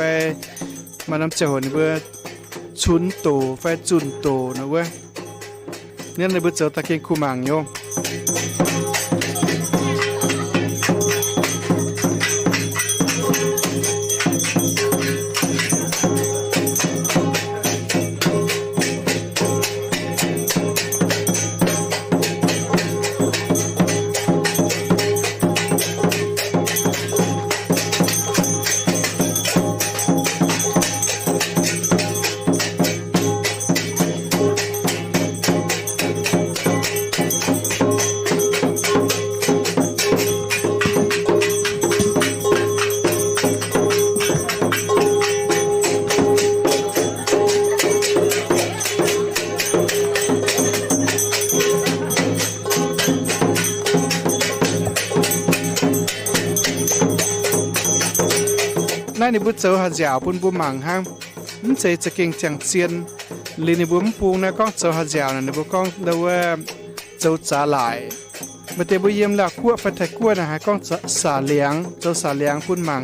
มานำเจ้าในบัวชุนโตไฟจุนโตนะเว้ยเนี่ยในบุเจ้าตะเกียงคูมังโยนั่นในบุเจ้าหาเจ้าปุ่นบุหมังห้างมันใจจะเก่งจังเซียนลีในบุมปูนะก้องเจ้าหาเจ้านะในบุก้องเดว่าเจ้าจ่าหลายเมื่อเตบุเยี่ยมละขั้วฟัดไทยขั้วนะฮะก้องสาเลียงเจ้าสาเลียงปุ่นมัง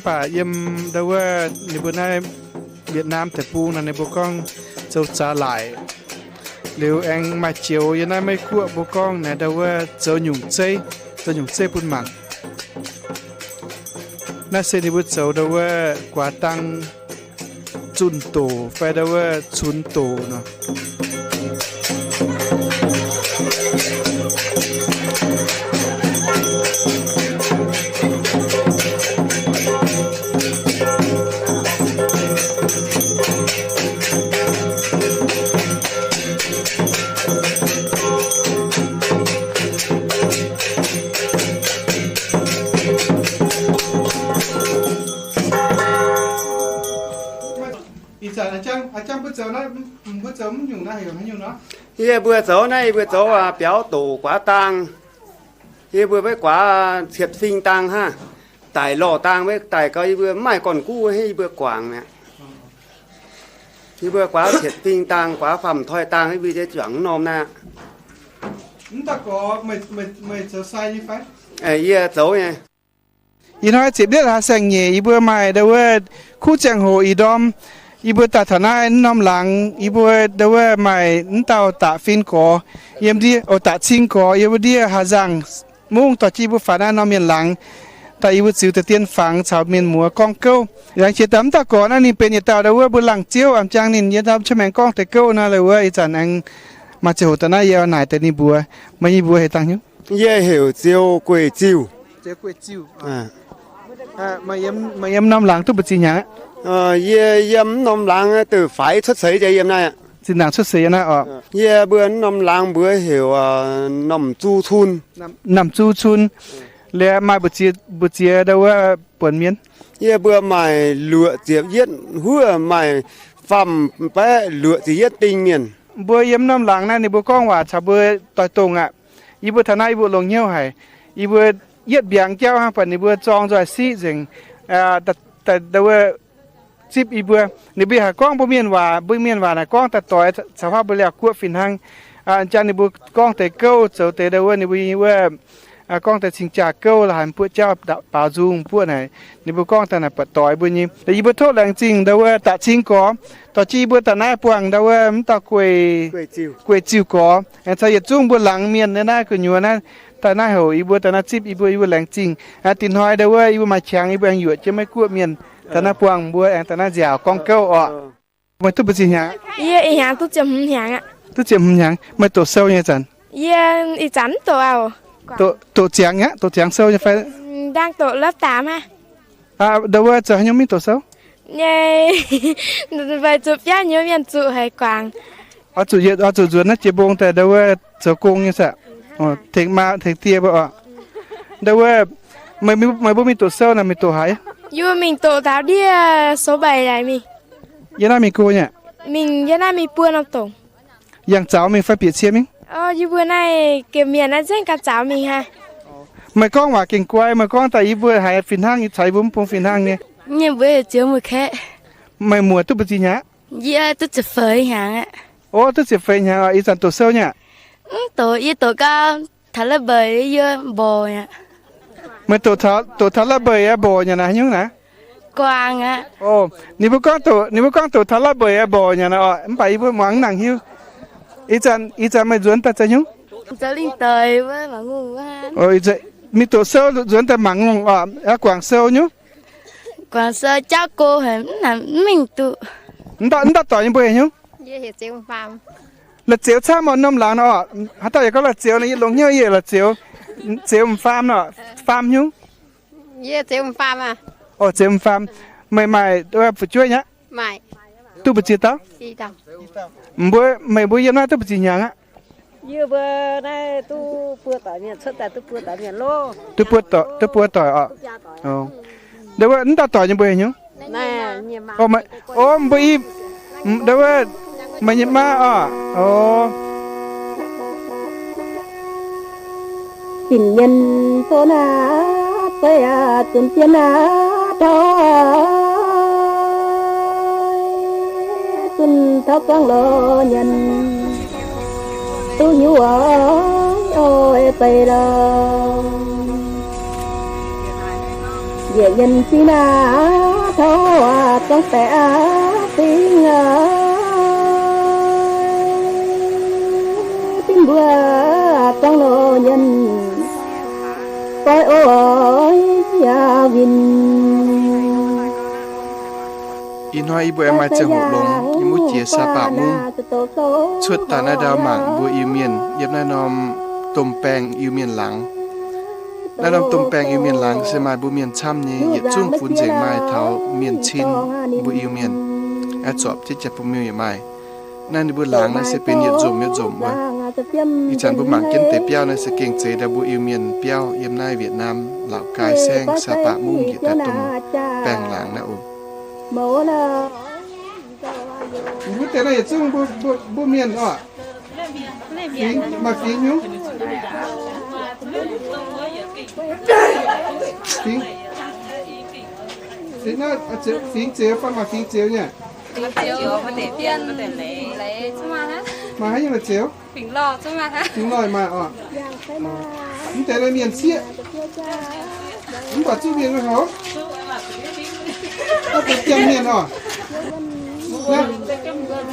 ป่าเยี่ยมเดว่าในบุในเวียดนามแต่ปูนะในบุก้องเจ้าจ่าหลายหรือเองมาเจียวยังได้ไม่ขั้วบุก้องนะเดว่าเจ้าหยุ่งเจ้ปุ่นมังน่าเซนิบุตเจ้าเดว่ากว่าตังจุนโตไฟเดว่าชุนโตเนาะอาจารย์บุเจ้านะบุเจ้ามันอยู่นะเห็นมันอยู่เนาะเฮียบุเจ้าnàyบุเจ้าเปียวตู่กว่าตังเฮียบุไปกว่าเสียบซิงตังฮะไต่หล่อตังไว้ไต่ก็เฮียบุไม่ก่อนกู้ให้บุกว่างเนี่ยเฮียบุกว่าเสียบซิงตังกว่าฝั่มถอยตังให้บุจะจังนอมนะนี่ตะก็ไม่เจ้าใส่ยี่ไฟเฮียเจ้าไงอีน้อยเจ็บเลือดหาแสงเหย่อีบัวใหม่เดว่าคู่แจงโหอีดอมอีบัวตาฐานะน้ำหลังอีบัวเดว่าใหม่นเตาตาฟินก่อเยี่ยมดีโอตาชิงก่อเยี่ยมดีหาจังมุ่งต่อจีบัวฝาหน้าน้ำเมียนหลังแต่อีบัวจิวตะเตียนฝังชาวเมียนหมัวกองเก้าอย่างเช่นตามตะก่อนนั่นนี่เป็นยาตาเดว่าบัวหลังเจียวอันจังนินยาตาชแมงกองแต่เก้าน่าเลยว่าอีจันอังมาเจอตาหน้าเยาวหน่ายแต่นี่บัวไม่ยีบัวให้ตังอยู่เย่เหี่ยวเจียวกวยจิวเจียวกวยจิวมาเยี่ยมน้ำหลังทุบจีหยาเยี่ยมน้ำหลังtừ phải xuất xứ choเยี่ยมnày ạจีหนังxuất xứนะอ๋อเยี่ยเบื่อน้ำหลังเบื่อเหี่ยวน้ำจูชุนน้ำจูชุนแล้วมาบุจีเดว่าปวนเมียนเยี่ยเบื่อใหม่เหลือเจียบเย็ดหัวใหม่ฟั่มแปะเหลือเจียบติงเมียนบัวเยี่ยมน้ำหลังนั่นในบัวก้องว่าชาวบัวต่อยตรงอ่ะอีบัวทนายบัวลงเหี้ยวให้อีบัวเย็ดเบียงเจ้าฮะปันในบัวจองจอยซีจึงแต่เดว่าสิบอีบัวในเบียหากล้องบ่เมียนว่านะกล้องตัดต่อยสภาพบ่แล้วกัวฟินหังอาจารย์ในบัวกล้องแต่เก้าเจ้าแต่เดว่าในบัวว่ากล้องแต่สิงจากเก้าหลานพวกเจ้าป่าจุงพวกไหนในบัวกล้องแต่น่ะปัดต่อยบัวนี้แต่อีบัวโทษแรงจริงเดว่าตะชิงก่อต่อจีบัวตะหน้าปวงเดว่ามันตะกวยจิวก่ออันใส่จุงบัวหลังเมียนนั่นน่ะคืออยู่นั่นแต่หน้าเหอีบัวแต่หน้าจิบอีบัวแรงจริงตินหอยเดว่าอีบัวมาแข็งอีบัวยังอยู่จะไม่กลัวเมียนแต่หน้าปวงบัวแต่หน้าเจียวกองเก้าอ่ะไม่ตุบจีหยังอีหยังตุจำหยังอ่ะตุจำหยังไม่ตัวเซลยังจันอีจันตัวเอาตัวเจียงเนี้ยตัวเจียงเซลยังไฟดังตัวlớp 8ฮะเดว่าจะยังมีตัวเซลเนี่ยไปจุดย่านเยอะยันจุให้กวางจุดเยอะจุดนั่นเจ็บบงแต่เดว่าเจ้ากงยังไงเทคมาเทคเตียบ่อ่ะเดว่าไม่บ่มีตัวเซลนะมีตัวหายอยู่mình tổ táo đi số 7 này mình giờ nào mình cô nhỉ mình giờ nào mình buôn làm tổng yang cháu mình phải biệt chia mình như bữa nay kiểu miền nó rất cả cháu mình ha mày conว่าเก่งกว่าmày con tại bữa hay phiền hangใช้บุ้มปงphiền hang nè nhưng bữa chiều mùi khé mày mùa tu bự gì nhá dạ tu chụp phơi hàng á ô tu chụp phơi hàng ý rằng tổ sâu nhỉ tổ cao thả là bơi bò nha. Mới tổ thà là bơi à bò nhà nào nhung nè. Quang á. Ồ, nếu con tổ thà là bơi à bò nhà nào, em phải bơi mắng nàng hiu. Ý chăn mày duyên ta chơi nhung. Cháu linh tời với mà ngu quá. Ôi vậy, mi tổ sâu duyên ta mắng ở quảng sâu nhung. Quảng sâu chắc cô hẳn là mình tụ. Anh ta tỏi như bơi nhung. Dễ chiêu phàm. Là chiếu cha mà nôm lá nó, hắn ta có là chiếu này lồng nhau gì là chiếu farm nó, farm nhung. Dễ chiêu phàm à. Ồ chiếu farm, mày tôi phảiជួយnhá. Mày. Tôi phải chia tao. Đi tao. Mày bữa giờ nó tôi phải chia nhang á. Giờ bữa nay tôi bữa tỏi miền xuất tại tôi bữa tỏi miền lô. Tôi bữa tỏi à. Ồ. Đấy vậy anh ta tỏi như bữa nhung. Nè, nhiều mà. Ồ bữa đấy vậy mày nhận ma à. Ồ. tình nhân phố na tới tuần tiên thôi tuần thắp quang lo nhân tu nhu ôi tây đâu về nhân chi na thôi con sẽ tiếng tiếng bữa trong lo nhân coi ôi ya vin in hoa bữa em mai chơi hộ lồng im muốn chia sa bạ mung suốt tàn ở đào mảng bữa yêu miền yếm na nom tôm bèng yêu miền láng na nom tôm bèng yêu miền láng sẽ mai bữa miền chăm nhé yết chung phun dậy mai tháo miền chín bữa yêu miền ở chọp chết chặt bữa miền maiนั่นบนหลังนั่นจะเป็นเหยียดจมวะอีจันบุหมังกินเตเปียวนั่นจะเก่งใจดับบุอิวเมียนเปียวเยี่ยมนายเวียดนามเหล่ากายแซงสาปะมุ่งเหยียดตะตุ่มแปลงหลังนะโอ้บุแต่ละเหยียดจงบุเมียนอ่ะมาฟิงยุฟิงน่าจะฟิงเจียวฟังมาฟิงเจียวเนี่ยchiều có thể tiền có thể lấy chứ mà hả mà hay là chiếu phình lò chứ mà hả phình lòi mà nhưngแต่ละเมียนเสียมันปัจจุบันเหรอก็เป็นเจียมเมียนอ่ะนะ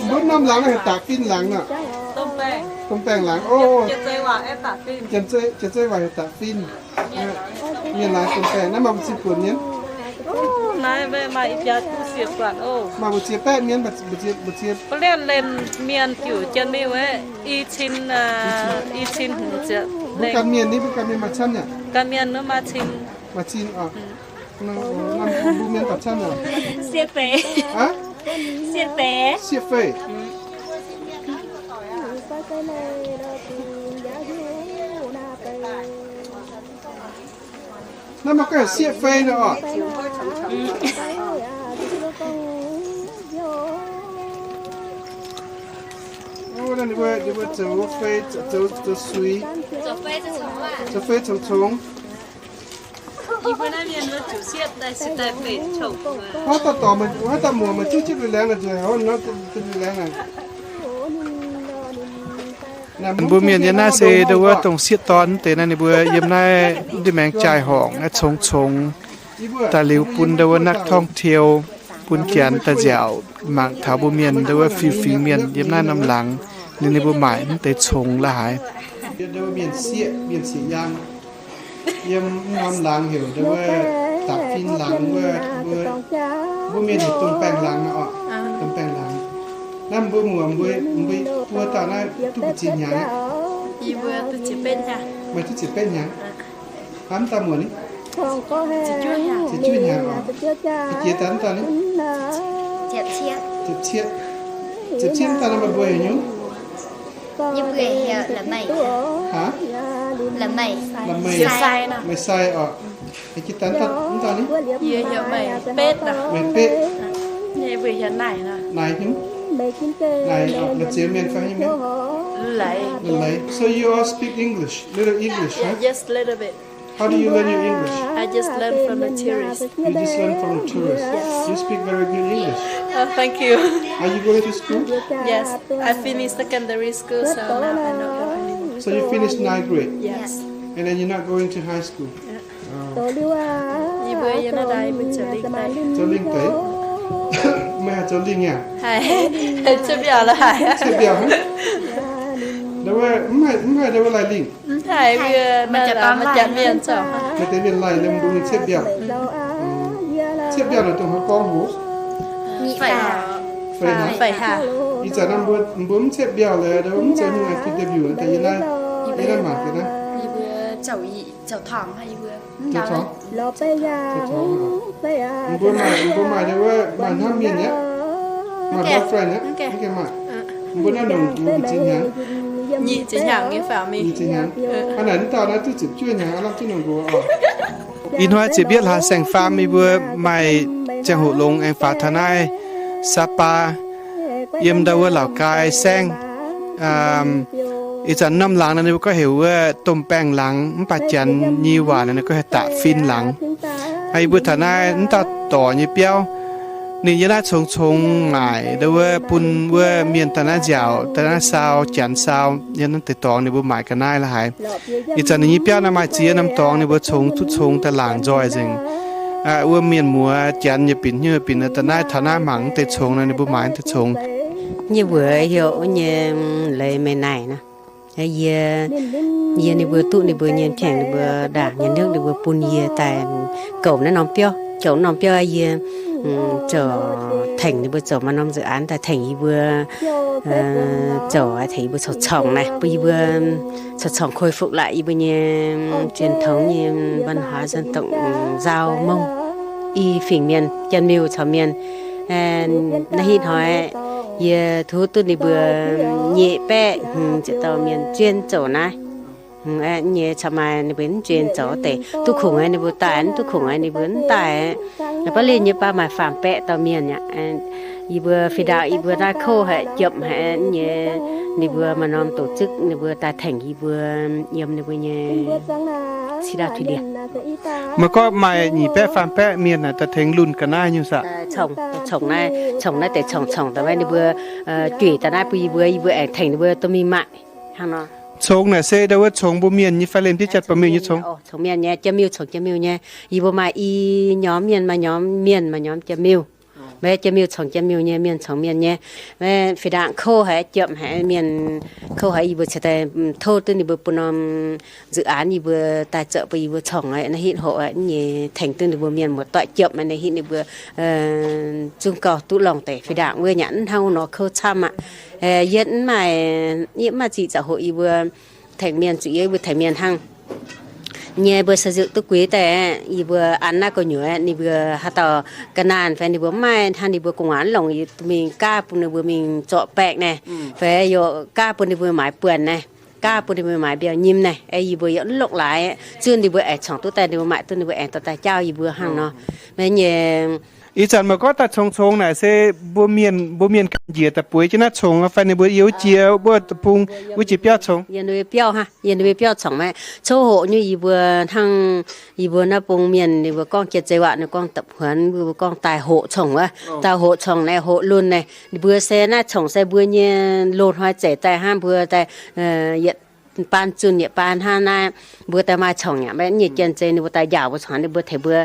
บนน้ำหลังให้ตากฟินหลังน่ะต้มแป้งหลังโอ้จะเจอว่าให้ตากฟินจะเจอว่าให้ตากฟินเมียนหลังต้มแป้งนั่นมาเป็นสิบคนเนี้ยnày về mà ít giờ tu sửa quản ô mà một chiếc pet miên một chiếc có lên miền kiểu chân mi với y chín hủ chợ bukan miên ni bukan miên macam ya kan miền nó macin ah nam bu miên macam ya siết phê hả siết phê nó mà cái siết phê nữa ô đây đi vừa chấu phê chấu suy chấu phê chấu trốngอีพนักงานรถจุดเสียบได้สิได้เป็ดฉกเพราะต่อมันว่าต่อหมัวมันชิ้นๆแรงเลยเขาเนาะชิ้นแรงน่ะบุเมียนยันน่าเสดว่าตรงเสียตอนแต่นั่นนี่บัวยิมน่าดิแมงจ่ายหองนะชงตาหลิวปุนดว่านักท่องเที่ยวปุนเขียนตาเจียวหมากถาบุเมียนดว่าฟิเมียนยิมน่านำหลังนี่ในบัวหมายแต่ชงละหายดว่าเมียนเสียยังยิมนำหลังเหี่ยวดว่าตักฟินหลังว่าบุเมียนตรงแปลงหลังอ่ะตรงแปลงหลังนั่นบุหมวมบุตัวตาหน้าตุกจีนยังอีบัวตุจิเป็นจ้ะไม่ตุจิเป็นยังทำตาหมวนี่จะช่วยยังอ่ะเจียตันตานี่เจ็ดเชียตาหน้ามาบัวอย่างนี้như bưởi là mày hả là mày sai nè mày sai à cái chị tán ta ní giờ mày pet nè mày pet như bưởi hiện này nè này nhúng này là chị miền phải nhúng lấy so you all speak English little English yeah, just little bit how do you learn your English I just learn from the tourists you just learn from the tourists yes. You speak very good English thank you are you going to school yes I finished secondary school so now I know so So you finished 9th grade. Yes. And then you're not going to high school. Đi bơi cho nó đây mình trở linh tay. Cho linh tới. Mẹ cho linh à? Hay. Chưa biểu là hay. Chưa biểu hả? Đâu mà đâu lại linh. Hay mà chả miền chở. Mà tới miền lại lên đúng xếp biểu. Xếp biểu là tụi họ con hú. Phải hả? Ý giờ năm bướm xếp biểu là đâu cũng chơi như là khi debut tại vì này mà cái này. Chậu thỏng hay vừa. Chậu thỏng. Bữa mai đâu mà năm miền nhá. Mà boyfriend nhá. Cái mà. Bữa nay đồng chính hàng. Nhị chính hàng nghe phải mình. Nhị chính hàng. Anh ấy tao nói tôi chụp chuyên hàng làm chuyên đồng của. In hoa chỉ biết là sang farm mi vừa mai chẳng hộ lông anh phá thằng này Sapa yếm đâu ở Lào Cai sangอีจันน้ำหลังนั่นก็เห็นว่าต้มแป้งหลังปัจจันยี่หวานนั่นก็ให้ตะฟินหลังไอ้บุตรนายนั่นตัดต่อยี่เปี้ยวนี่ยันน่าชงหมายแต่ว่าปุ่นว่าเมียนตะน่าเจ้าตะน่าสาวจันสาวยันนั่นติดต่อนี่บุหมายกันได้ละหายอีจันยี่เปี้ยวน้ำมาเจียน้ำตองนี่บุชงทุกชงแต่หลังจอยจริงว่าเมียนมัวจันยี่ปิ่นยี่ปิ่นตะน่าฐานะหมังติดชงนั่นนี่บุหมายติดชงnhư vừa hiểu như lấy mày này nè giờ này vừa tụ này vừa nhìn chèn này vừa đảng nhà nước này vừa pun giờ tại cậu nó nòng pio giờ trở thành này vừa trở mà năm dự án tại thành vừa trở thấy vừa trồng này vừa trồng khôi phục lại vừa như truyền thống như văn hóa dân tộc Dao Mông y phỉnh miền chân miêu chào miền này hỏi giờ thu tôi đi vừa nhẹ bé chỉ tao miền chuyên chỗ này nhẹ chăm mai này vẫn chuyên chỗ để tôi khủng ai này vừa tán tôi khủng ai này vẫn tài là bắt lên như ba mày phạm bé tao miền nhá y vừa phi đạo y vừa ra khô hệ chậm hệ nhẹ này vừa mà nom tổ chức này vừa tài thành y vừa yếm này vừa nhẹ xí đạo thủy điện mà có mày nhị bé phạm bé miền là ta thành luôn cả nai như sao trồng này để trồng tại đây vừa chuyển tại đây vừa thành vừa tôi mi mại hàng nó trồng này sẽ đâu có trồng bố miền như phải lênที่จัดประมินnhư trồng trồng miền nha chấm miêu nha y bố mại y nhóm miền mà nhóm chấm miêu bé chấm miêu trồng chấm miêu nha miền trồng miền nha bé phải đặng khô hay chậm hay miền khô hay y vừa sẽ thô từ y vừa punom dự án y vừa tài trợ y vừa trồng ấy nó hiện hộ ấy như thành từ y vừa miền một tọa chậm mà này hiện y vừa chung cò tụ lòng để phải đặng vừa nhẫn hao nó khô chăm ạ dẫn mà chị xã hội y vừa thành miền chủ yếu vừa thành miền hăng nhẹ vừa sử dụng tôi quýแต่อีvừa ăn na có nhựa ni vừa hạt tàu cái nàn phải ni vừa mai han ni vừa cùng ăn lòng mình cá bún ni vừa mình chọn bẹt này phải yo cá bún ni vừa mái bươn này cá bún ni vừa mái bèo nhím này ai vừa dẫn lộn lại chưa ni vừa ẻ chọn tôi tay ni vừa mái tôi ni vừa ẻ tôi tay trao y vừa hàng nó mấy nhẹอีจันมาก็ตัดชงไหนเซ่บัวเมียนกันเหยียดแต่ป่วยจะน่าชงไฟในบัวเยียวเจียวบัวตะพุงวิจิเปียวชงยันด้วยเปียวฮะยันด้วยเปียวชงไหมโชว์โหนี่อีบัวทั้งอีบัวน่าปงเมียนอีบัวก้องเจ็ดใจวะนี่ก้องตับหันบัวก้องตายโหชงวะตายโหชงในโหลุนในบัวเซ่น่าชงเซ่บัวเนี่ยโลดหอยใจตายห้ามบัวแต่เหยียดปานจุนเนี่ยปานห้าหน้าบัวแต่มาชงเนี่ยแม่เนี่ยเจนเจนี่บัวตายยาวบัวชงนี่บัวเถบัว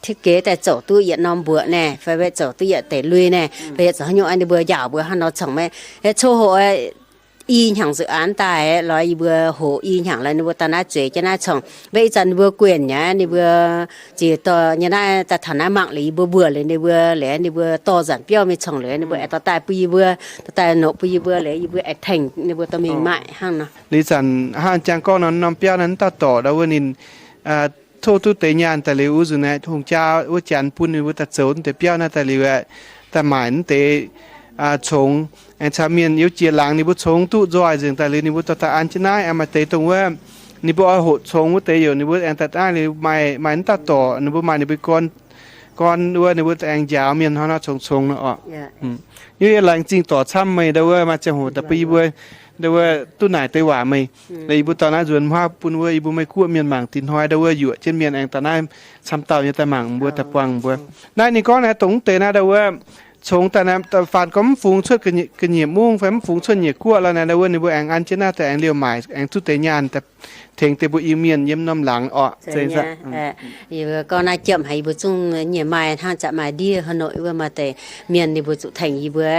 thiết kế tại chỗ tôi hiện nom bữa nè phải về chỗ tôi hiện để lui nè về chỗ nhau anh đi bữa dạo bữa hắn nó chẳng mấy hết chỗ hộ y hàng dự án tài nói bữa hộ y hàng là bữa ta nói chuyện cho nó chẳng vậy dần bữa quyền nhá đi bữa chỉ to như này ta thằng nào mạng lý bữa lên đi bữa lẽ đi bữa to dần béo mới chẳng lẽ đi bữa ta tài bữa tài nộp bữa lẽ bữa thành đi bữa ta mình mại hàng nó lý dần hàng chàng con nó nằm béo nó ta tỏ đâu nênโทษตัวเตียนแต่เลี้ยวสุนัยทงเจ้าว่าจันปุ่นว่าตัดโซนแต่เปี้ยวนะแต่เลี้ยวแต่หมายนั่นเตชงไอ้ชาเมียนยิ้วเจียหลังนี่บุชงตู้จอยจึงแต่เลี้ยวนี่บุตตาอันชนะไอ้มาเตตรงว่านี่บุเอาหดชงว่าเตอยู่นี่บุแอนตัดอ้ายนี่ไม่นั่นตัดต่อนี่บุมานี่บุก้อนว่านี่บุแองยาวเมียนเขาหน้าชงนะอ๋อยี่หลังจริงต่อช้ำไม่ได้ว่ามาจะโหแต่ปีบุได้ว่าตู้ไหนเตว่าไม่ในบุตรนั้นส่วนภาพปุ่นว่าอีบุไม่คั่วเมียนหมางตินห้อยได้ว่าอยู่เช่นเมียนแองตาหน้าซ้ำเต่าอย่างแต่หมางบัวแต่ปวังบัวนั่นนี่ก็นะตรงเตนะได้ว่า sống tại nam tại phản có phùng xuất cái nhịp muông phải phùng xuất nhịp cua là này đâu vậy bữa anh ăn trên naแต่anh liều mãi anh chút tế nhànแต่thiền từ bữa yêu miền yếm năm láng thế ra giờ con ai chậm hay bữa chung nhịp mai than chậm mai đi Hà Nội vừa mà tại miền thì bữa tụ thành gì bữa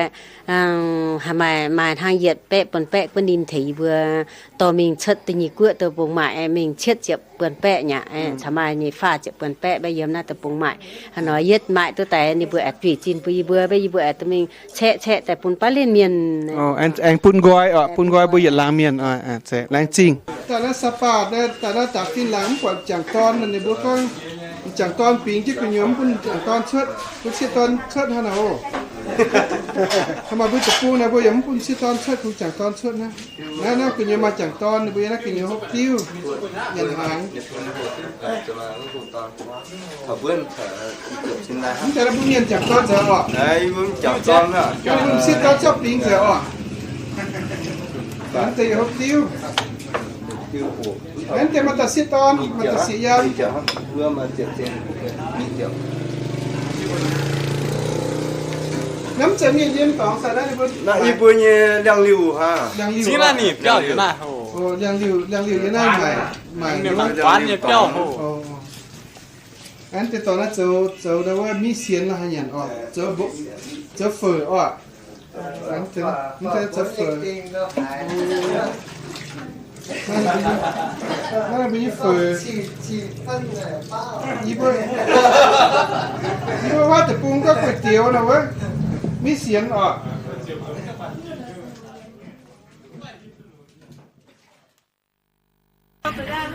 mai than nhiệt pẹ bần nín thấy vừa to mình chất từ nhịp cua từ bùng mại mình chết chậm bần pẹ nhỉ chả mai nhịp pha chậm bần pẹ bây giờ na từ bùng mại nói yết mại tôi tại nhịp bữa tùy chín bây giờ tụi mình cheแต่ปุ่นป้าเล่นเมียนอันปุ่นก้อยบ่อย่าล้างเมียนใช่ล้างจริงแต่ละสปาดแต่ละจากที่ล้างกว่าจังตอนนั่นนี่บ่ก็จังตอนปิงที่คุณยมปุ่นจังตอนเชิดปุ่นสิตอนเชิดหั่นน่ะโอ้ทำมาบ่ตะปูนะบ่ยมปุ่นสิตอนเชิดคุณจังตอนเชิดนะนะคุณยมมาจังตอนบ่นะคุณยมฮกติ้วยันหางเขาเพิ่นชินได้แต่ละผู้เรียนจังตอนเสืออ่ะมึงจับตอนน่ะมึงสิตอนชอบปิงเสืออ่ะแต่ฮกติ้วงั้นแต่มาตัดสิตอนมาตัดสิยาวเพื่อมาเจ็บเจ็บนิดเดียวน้ำจะมีเย็นต่อใส่ได้ไหม那一般呢两六哈现在你不要有那哦两六也那买玩也不要อันแต่ตอนนั้นเจอได้ว่ามีเสียงละหันยันออกเจอเฟอออกอันแต่มันจะเฟอนั่นเป็นเฟออีบ่ว่าแต่ปรุงก็ก๋วยเตี๋ยวนะเว้ยมีเสียงออก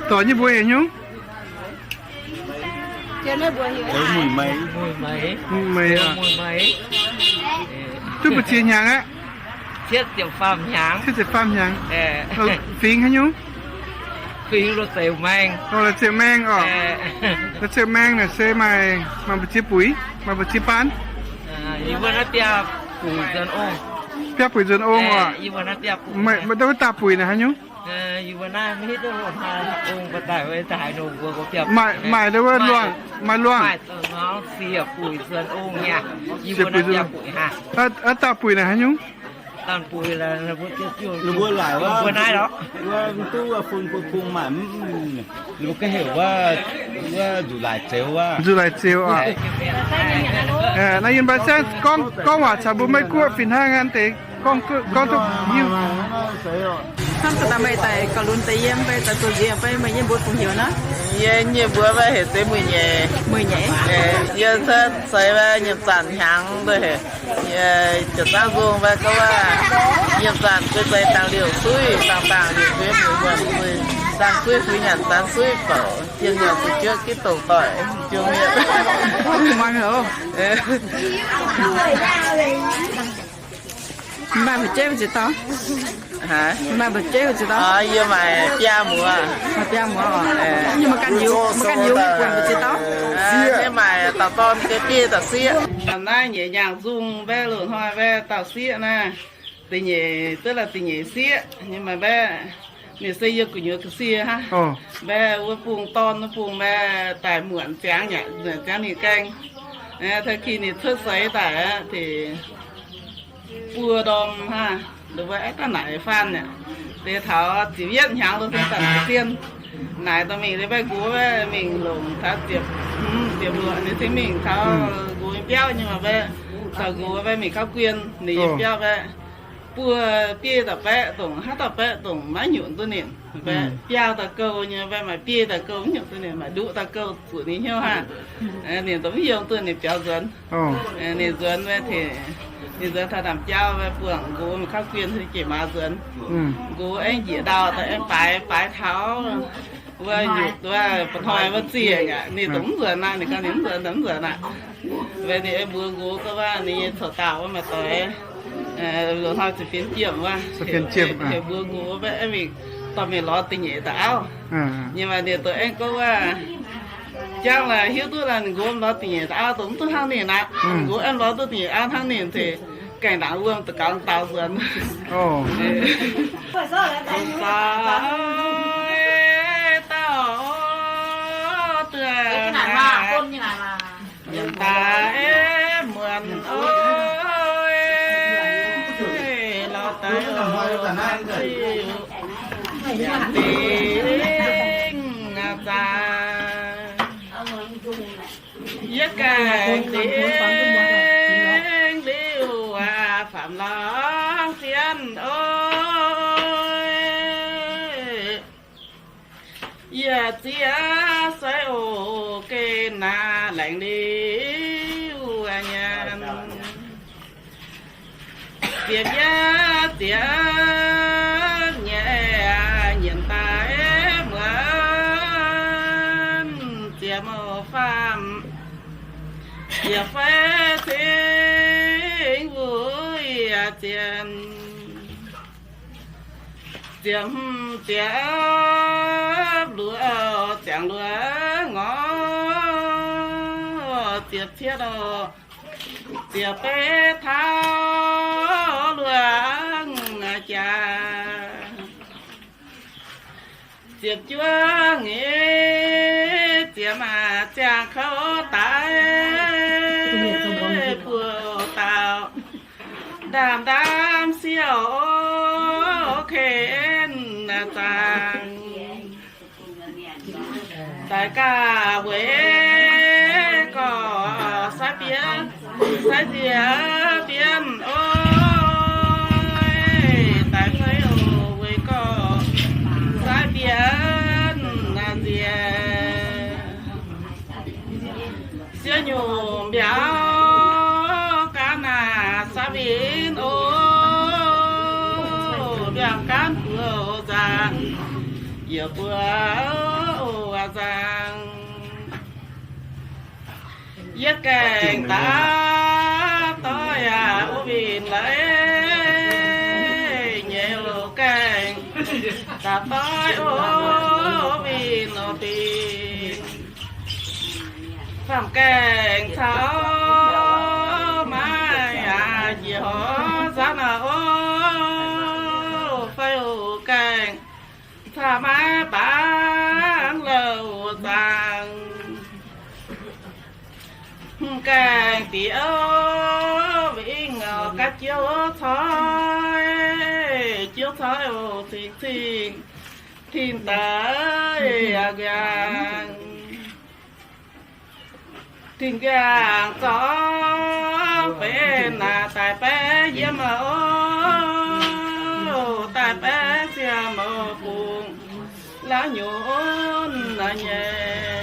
ต่อยี่บัวเองยุ้งcho nó vừa hiểu mùi mấy chút bữa chiều nhàng á thiết tiểu phàm nhàng phím hả nhung phím rồi tiểu mang rồi tiểu mang rồi tiểu mang là xe mà bữa chiều bụi mà bữa chiều bán như vừa nó tia bụi dân ôm bụi dân ôm như vừa nó tia mà đâu có tạp bụi này hả nhungอยู่วันหน้าไม่ได้โดนหาองค์กระต่ายไว้ถ่ายดูวัวก็เปียกหมายได้ว่าล่วงมาล่วงหมายตัวน้องเสียปุ๋ยเสือนองค์เนี่ยอยู่วันนั้นเปียกปุ๋ยฮะตาปุ๋ยนะฮะยุ้งตอนปุ๋ยแล้วเราพูดเกี่ยวหรือว่าหลายว่าวันไหนหรอว่าตู้ฝุ่นพุงหมันหรือก็เห็นว่าอยู่หลายเจลว่านายยินบาเซ่ก้องว่าชาบุไม่กลัวฟินห้างานเตะก้องทุกยิ้วท่านตามไปแต่กลุ่นแต่เยี่ยมไปแต่ตัวเยี่ยมไปไม่เยี่ยมบุตรคงเหี่ยวนะเยี่ยมบัวไปเห็นเต็มมือใหญ่เยี่ยมเธอใส่ไปเยี่ยมสั่นหางด้วยเยี่ยมจะตั้งวงไปก็ว่าเยี่ยมสั่นก็ใจต่างเหลี่ยวซุยต่างเหลี่ยวเว็บเหมือนซุยตั้งซุยคุยหยันตั้งซุยเปล่าเยี่ยมอย่างสุดยอดที่ตกต่อยจุ่มเนี่ยมันเหรอmà phải chơi gì to hả mà phải chơi gì to nhưng mà cha mùa nhưng mà canh nhiều quần phải chơi to nhưng mà tao con cái kia tao xía hôm nay nhẹ nhàng dùng ve lợn hoa ve tao xía nè tình nhẹ tức là tình nhẹ xía nhưng mà ve mình xây dựng của nhớ cái xía ha ve uống phùng ton nó phùng ve tại mượn tráng nhỉ tráng thì canh thời khi thì thức giấy tại thì bùa đom ha đối với các nải fan nè để tháo chỉ biết nhang tôi tận tiên nải tao mình lấy vai cú với mình lồng tháo tiệp lụa nếu thấy mình tháo cú béo nhưng mà về tháo cú với mình khao quyên để béo về bùa bia tập bé tổng hát tập bé tổng máy nhụn tôi niệm về béo tập câu như về mà bia tập câu nhụn tôi niệm mà đủ tập câu tuổi ní hiếu ha niệm tấm hiếu tôi niệm béo dần niệm dần về thì thì giờ ta làm trao về phường cô mình khắc quyên thì chỉ mà dần cô anh chỉ đào tại em phải tháo về nhụt về phần hồi vẫn xìa cả thì tống dần này thì con đến dần tống dần ạ về thì em vừa cô các bạn thì thở tạo mà tới rồi thôi chỉ phiến chiếm qua thì vừa cô về mình toàn mình lo tình nhẹ tạo nhưng mà để tụi em có qua chắc là hiếu tôi là gồm nó tiền áo tốn tôi hàng年啦，如果按攞到tiền áo hàng年thì cảnh đảng luôn từ cả tàu dân. Ồ. Cái này mà con như này mà. Nhân ta em mượn ơi. tiếng ta nhất cái tiếng điệu phạm long thiên ơi giờ chia say ô kê na lạnh điệu nhàn tiệp giá tiệp nhẹ nhìn tay mượn tiệp màu phàm tiệp phê thiên vui tiền tiệp tiệp lúa chẳng lúa ngó tiệp thiết đồ tiệp bê tháo luang cha tiệp chúa nghĩa tiệp mà cha khâu tái bùa tàu đàm đàm siêu khen tàng đại ca quê có sai biến sai dĩa biến ôi tại thấy ô quê có sai biến là dĩa xưa nhung béo cá nà sai biến ô béo cá bùa giang giờ bùa giang nhất cảnh ta tôi ô bình lấy nhiều cảnh ta tôi ô bình ô bình phạm cảnh tháo mai gì họ giá nào phải ô cảnh thả mai bán lâu vàng càng tiểu vì ngờ các chiếu thói ô thiên tới gàng thiên gàng có bé là tại bé dâm tại bé xem buồn lá nhốn là nhẹ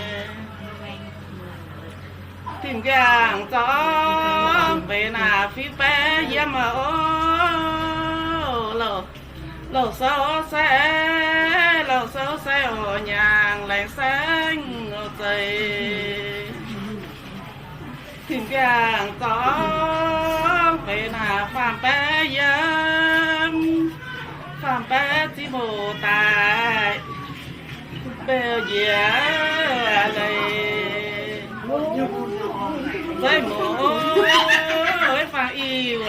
thiên gàng có bé là phi bé dâm lầu sáu xe ở nhàng lạnh xanh ở tây thiên gàng có bé là phạm bé dâm phạm bé chỉ bồ tài bèo dĩa này với mỗi phạm yêu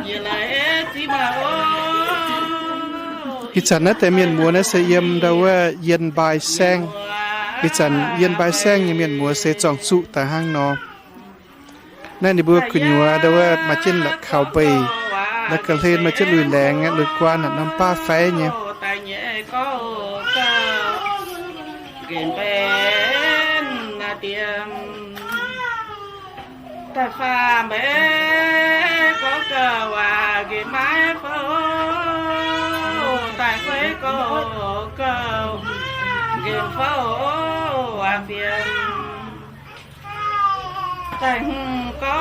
gì lại chỉ màอีจันนะแต่เมียนมัวนะเสียมดาวว่าเย็นบายแซงอีจันเย็นบายแซงยังเมียนมัวเสจองสุแต่ห้างนอนั่นนี่บัวขึ้นอยู่ดาวว่ามาเช่นละข่าวไปแล้วก็เล่นมาเช่นลุยแรงลุยกวนน้ำป้าไฟเนี่ยแต่ฟ้าเบ้ก็เกิดว่าเกี่ยไม้โฟแต่เคยก็เกิดเกี่ยโฟว่าเปลี่ยนแต่ก็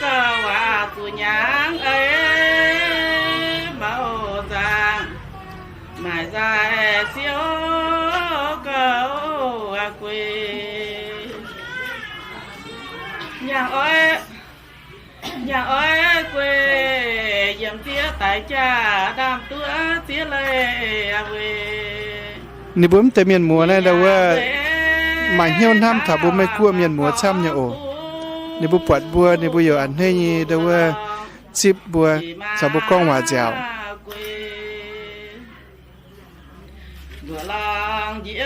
เกิดว่าตัวยังเอ้เมาจางไม่ใจเสียวเกิดว่าคุยnhà ơi quê dầm tía tại cha đam tua tía lệ quê นี่บ่มแต่เมียนมัวนะดาวว่าหมายเหี่ยวน้ำถ้าบ่ไม่กลัวเมียนมัวช้ำเนี่ยโอนี่บ่ปวดบัวนี่บ่อยู่อันให้นี่ดาวว่าจิบบัวสะบ่ก้องว่าเจ้า vừa lòng dĩa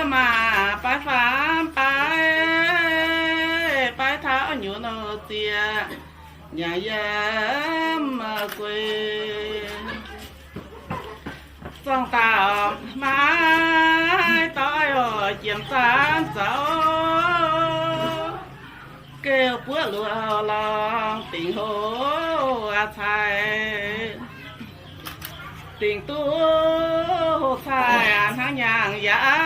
mà phải phạm phải tháo nhũ nô tia nhà giam quê song tao mãi tối ở chiếm sáng dấu kêu bữa lúa lòng tình hồ thai tình tu thai tháng nhàng giá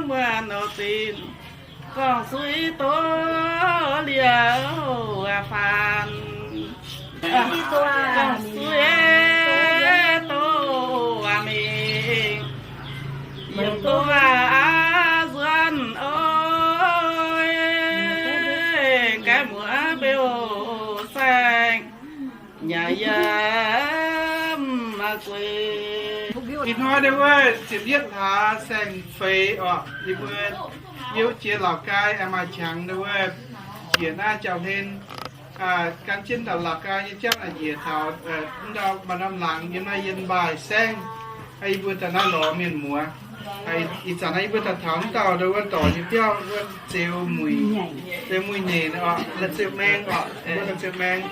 mưa nô tin con suy tố liều phàn con suy tố mình dùng tố dân ôi cái mùa bêu xanh nhà mà quê ít nói đây ơi chỉ biết là sang phê đi bữa yếu chia lào cai em mà chẳng đâu ơi chia na chào lên cán trên đầu lào cai như chắc là chia thảo đâu mà năm lặng như này yên bài sang hay bữa ta nó lò miền mùa hay ít chẳng hay bữa ta tháo tàu đâu tỏ như tiêu treo mùi nhẹ nữa là treo men bữa là treo men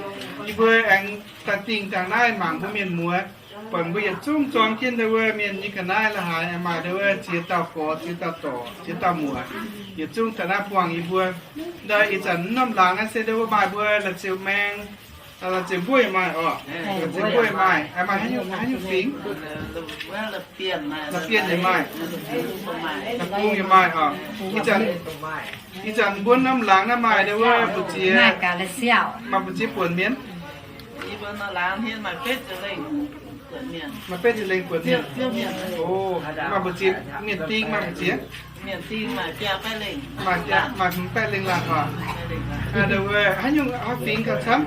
đi bữa anh ta tình thằng này mảng của miền mùa phần bây giờ chung tròn trên đây miền như cái này là hại mà đây chia tàu cỏ chia tàu tổ chia tàu mùa giờ chung thằng nào quăng đi bữa đây ít chẳng năm làng anh sẽ đâu bài bữa là treo men là treo bụi mà là treo bụi mà em mà hay nhung phím là tiền để mà là cung để mà ít chẳng buôn năm làng năm mai đâu bữa chia mà bữa chia buồn miến Ibu nó làm hiện mà kết cho lên quận miền. Mà kết cho lên quận miền. Ồ, mà bữa chiếc miền Tinh mà bữa chiếc. Miền Tinh mà kia phải lên. Mà phải lên làm hả? Đâu hãy nhung học tiếng cả chấm.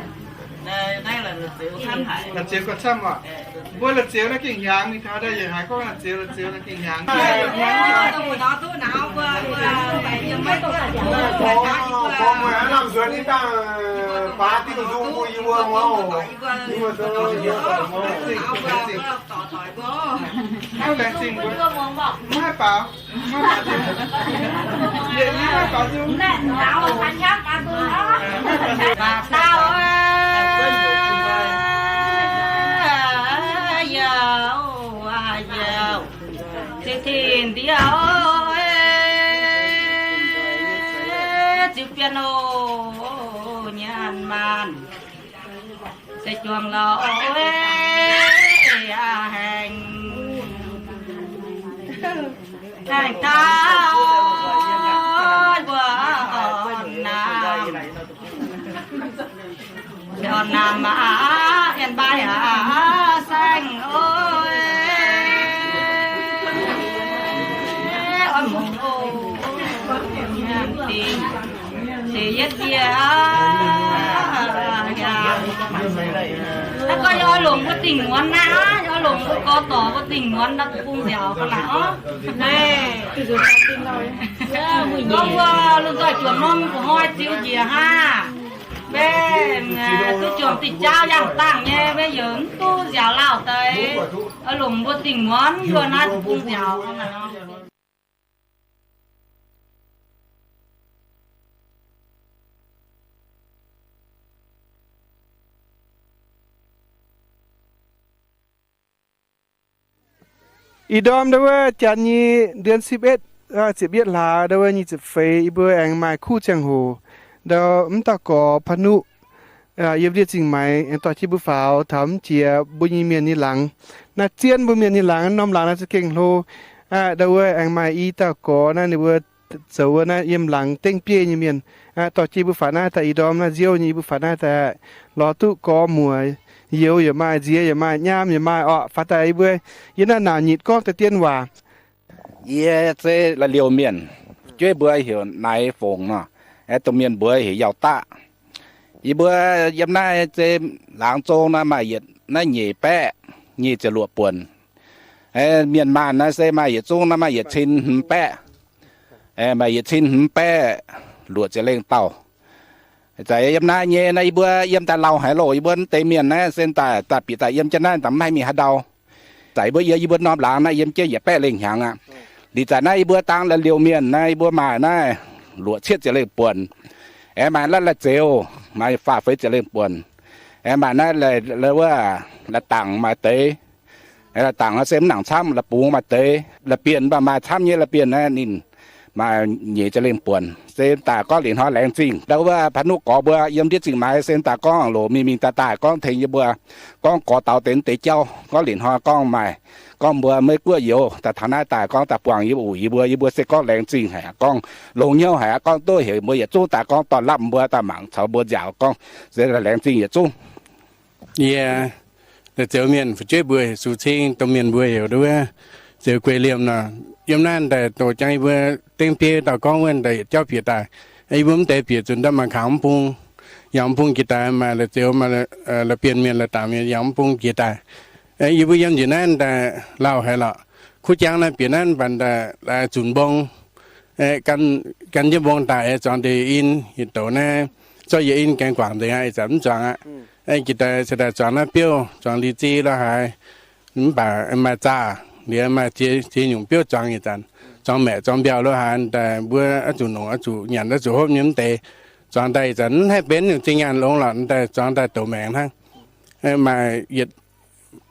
Đây là chiếu tham hải. Là chiếu cả chấm à? Bữa là chiếu là kinh nhang thì tháo đây giờ hãy có là chiếu là kinh nhang. Nó tôi nào vừa phải nhiều mấy tổ có người làm rồi đi ta phá tí du vui vừa mau nhưng mà tôi Hãy subscribe cho kênh Ghiền Mì Gõ để không sẽ chuông lọ hành ta còn nam mà hiện bài xanh ôi mong tình thì nhất kia nó có do lùng có tình muốn ná do lùng có tỏ có tình muốn nó cũng dẻo con nào này không luôn rồi chuồng non của hoi chiếu gì ha bên tôi chuồng thịt trao giang tặng nhé bây giờ tôi dẻo lao tới ở lùng có tình muốn vừa nó cũng dẻo con nàoอีดอมเด้อจันนี้เดือน11จะเบียดลาเด้อนี่จะเฟยอีเบอร์แองมาคู่จังโหเด้อตะกอพนุเย็บเรียจริงไหมต่อที่บุฟาวถามเจียบุญเมียนนี่หลังน่ะเจียนบุญเมียนนี่หลังน้อมหลังน่าจะเก่งโลเด้อแองมาอีตะกอนั่นเด้อเสวน่ะเยี่ยมหลังเต็งเปียนี่เมียนต่อที่บุฟาน่ะแต่อีดอมน่ะเจียวนี่บุฟาน่ะแต่รอตุกอมวยyêuอย่ามาเจียอย่ามาย่ามอย่ามาphát tài bữa yên là nào nhịt con tới tiên hòa thế là liều miền chơi bữa hiểu này phồng nè tụi miền bữa hiểu giàu ta bữa hôm nay chơi làng châu na mà nhiệt na nhỉ bé nhỉจะลวกป่วนmiền mà na sẽ mà nhiệt châu na mà nhiệt chín bé mà nhiệt chín bé lụaจะเล่งเต่าใจยำหน้าเย่ในบัวยำแต่เราหายโหลยบนเตเมียนนะเส้นแต่ปีแต่ยำจะนั่นแต่ไม่มีหาดาวใจบัวเยอะยบนนอบหลังนะยำเจี๊ยบแป้เล่งหางอ่ะดีแต่ในบัวตังและเลียวเมียนในบัวมานะหลวดเช็ดจะเล่งป่วนมาแล้วละเจียวมาฝ่าไฟจะเล่งป่วนมานั่นเลยว่าละตังมาเตะ là tảng nó xem nặng chăm là bù mà tế là biển mà chăm như là biển này nhìn mà nhẹ cho lên buồn xem ta có liền họ lén jing đâuว่าพันนุกอเบื่อยมที่จริงหมายเส้นตาก้องโหลมีตาก้องเทียเบื่อก้องก่อเต่าเต็นเตเจ้าก็หลินหอก้องใหม่ก้องเบื่อไม่กลัวเยอะแต่ทางหน้าตาก้องตาปวงยี่บุ๋ยเบื่อเสก้องแรงจริงแห่ก้องลงเงี้ยวแห่ก้องตัวเหยเบื่ออย่าจู้ตาก้องตอนรับเบื่อตาหมังชาวเบื่อยาวก้องเสียแรงจริงอย่าจู้แต่เจ้าเมียนช่วยเบื่อสุชิงตัวเมียนเบื่ออยู่ด้วยเจ้าเกลียมน่ะยามนั้นแต่ตัวใจเบื่อเต็มเพียต่อก้องเว้นแต่เจ้าเพียตายไอ้บุ้มแต่เพียจนได้มาขามพุงยำพุงกีตามาแล้วเจ้ามาแล้วเปลี่ยนเมียนแล้วตามเมียยำพุงกีตาไอ้ยี่บุ้ยำอยู่นั่นแต่เล่าให้ละคู่จ้างนั้นเปลี่ยนนั้นบันแต่จุนบงกันยี่บงตายจอนเดีอินหิตโตน่ช่วยอินแกงกวางเดียไอ้จำจางอ่ะไอ้กีตาแสดงจอนน่ะเปี้ยวจอนลีจีแล้วหายบ่ามาจ้าเดี๋ยวมาเจียหยุ่งเปี้ยวจองอีจันจองแม่จองเบี้ยวแล้วหายแต่เบื่อจุนหนูจุหยันแล้วจุหอบยิ้มเตะจองได้จันให้เป็นอยู่จริงงานลงหลังแต่จองได้ตัวแมงทั้งมาหยัด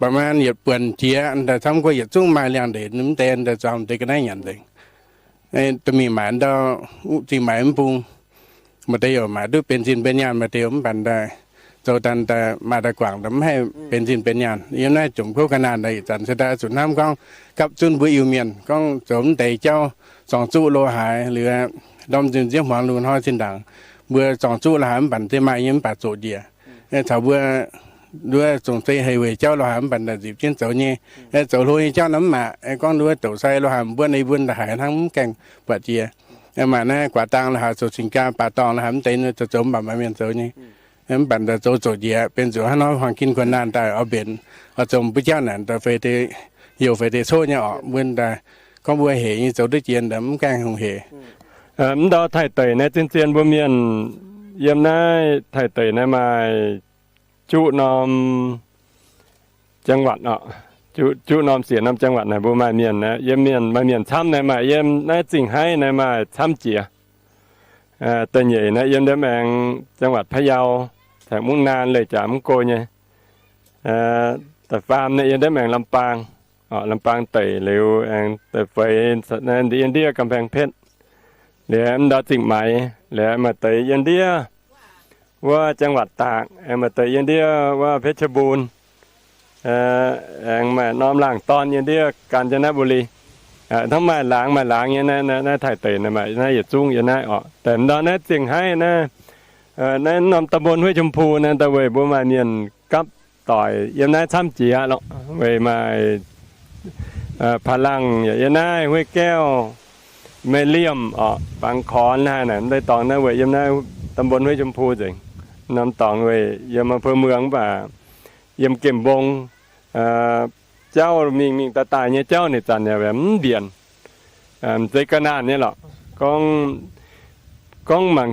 ประมาณหยัดเปลี่ยนเจียแต่ทำก็หยัดจุ้งมาเลี้ยงเด็กนิ้มเตนแต่จองเด็กก็ได้หยันเด็กตัวมีหมานดาวจริงหมายมันปุงมาเที่ยวมาด้วยเป็นจินเป็นยานมาเที่ยวมันปันได้โจตันแต่มาตะกวางทำให้เป็นจินเป็นยานยังได้จุ่มเข้าขนาดใดจันเสดาสุดน้ำก้องกับจุนบุยเมียนก้องโจมเตะเจ้าสองจุโลหายหรือดอมจินเจียมหวังลูนห้อยชินดังเบื่อสองจุละหามปั่นเที่มายิ้มปัดโจเดียถ้าเบื่อด้วยส่งเตะให้เวเจ้าละหามปั่นแต่จีบชิ้นเจ้าเนี่ยเจ้าลุยเจ้าน้ำหมาก้องด้วยเต่าไซละหามเบื่อในบุญหายทั้งแกงปัดเจียมาหน้ากว่าตังละหาสุสิงกาป่าตองละหามเตนจะจมแบบมาเมียนเจ้าเนี่ยปั่นแต่โจเดียเป็นจุดให้น้อยความกินคนนานแต่เอาเบ็นเอาจมไปเจ้านั่นแต่เฟเตอยู่เฟเตโซ่เนี่ยออกเมื่อแต่ก็บัวเหยโจได้เจียนแต่มันแกงของเหยดาวไทยเตยในเจียนบัวเมียนเยี่ยมนายไทยเตยในมาจุนอมจังหวัดเนาะจุนอมเสียนอมจังหวัดในบัวมาเมียนนะเยี่ยมเมียนมาเมียนช้ำในมาเยี่ยมนายจริงให้ในมาช้ำเจียตัวใหญ่นะเยี่ยมได้แมงจังหวัดพะเยาแถบมุ่งนานเลยจากมุ่งโกเนี่ยแต่ฟาร์มเนี่ยเยี่ยมได้แมงลำปางลำปางเตยเร็วแต่ไฟในอินเดียกำแพงเพชรเหลือดาวจิงไหมเหลือมาเตยอินเดียว่าจังหวัดตากมาเตยอินเดียว่าเพชรบูรณ์มาน้อมหลังตอนอินเดียกาญจนบุรีทั้งมาล้างอย่างนั้นนะถ่ายเตยนะมาน่าอย่าจุ้งอย่าน่าออกแต่ตอนนั้นจิงให้นะนั่นนำตำบลห้วยชมพูนะตะเวยบัวมาเนียนกับต่อยยังน่าช้ำเจียเนาะเวยมาพลังอย่างน่าห้วยแก้วไม่เลี่ยมปังคอนนะนั่นได้ตองนะเวยยังน่าตำบลห้วยชมพูจริงนำตองเวยยังมาเพิ่มเมืองป่ะยังเก็บบงเจ้ามีตาตายเนี่ยเจ้าเนี่ยจันเนี่ยแบบเบียนใจกระนานเนี่ยหรอกองหมัง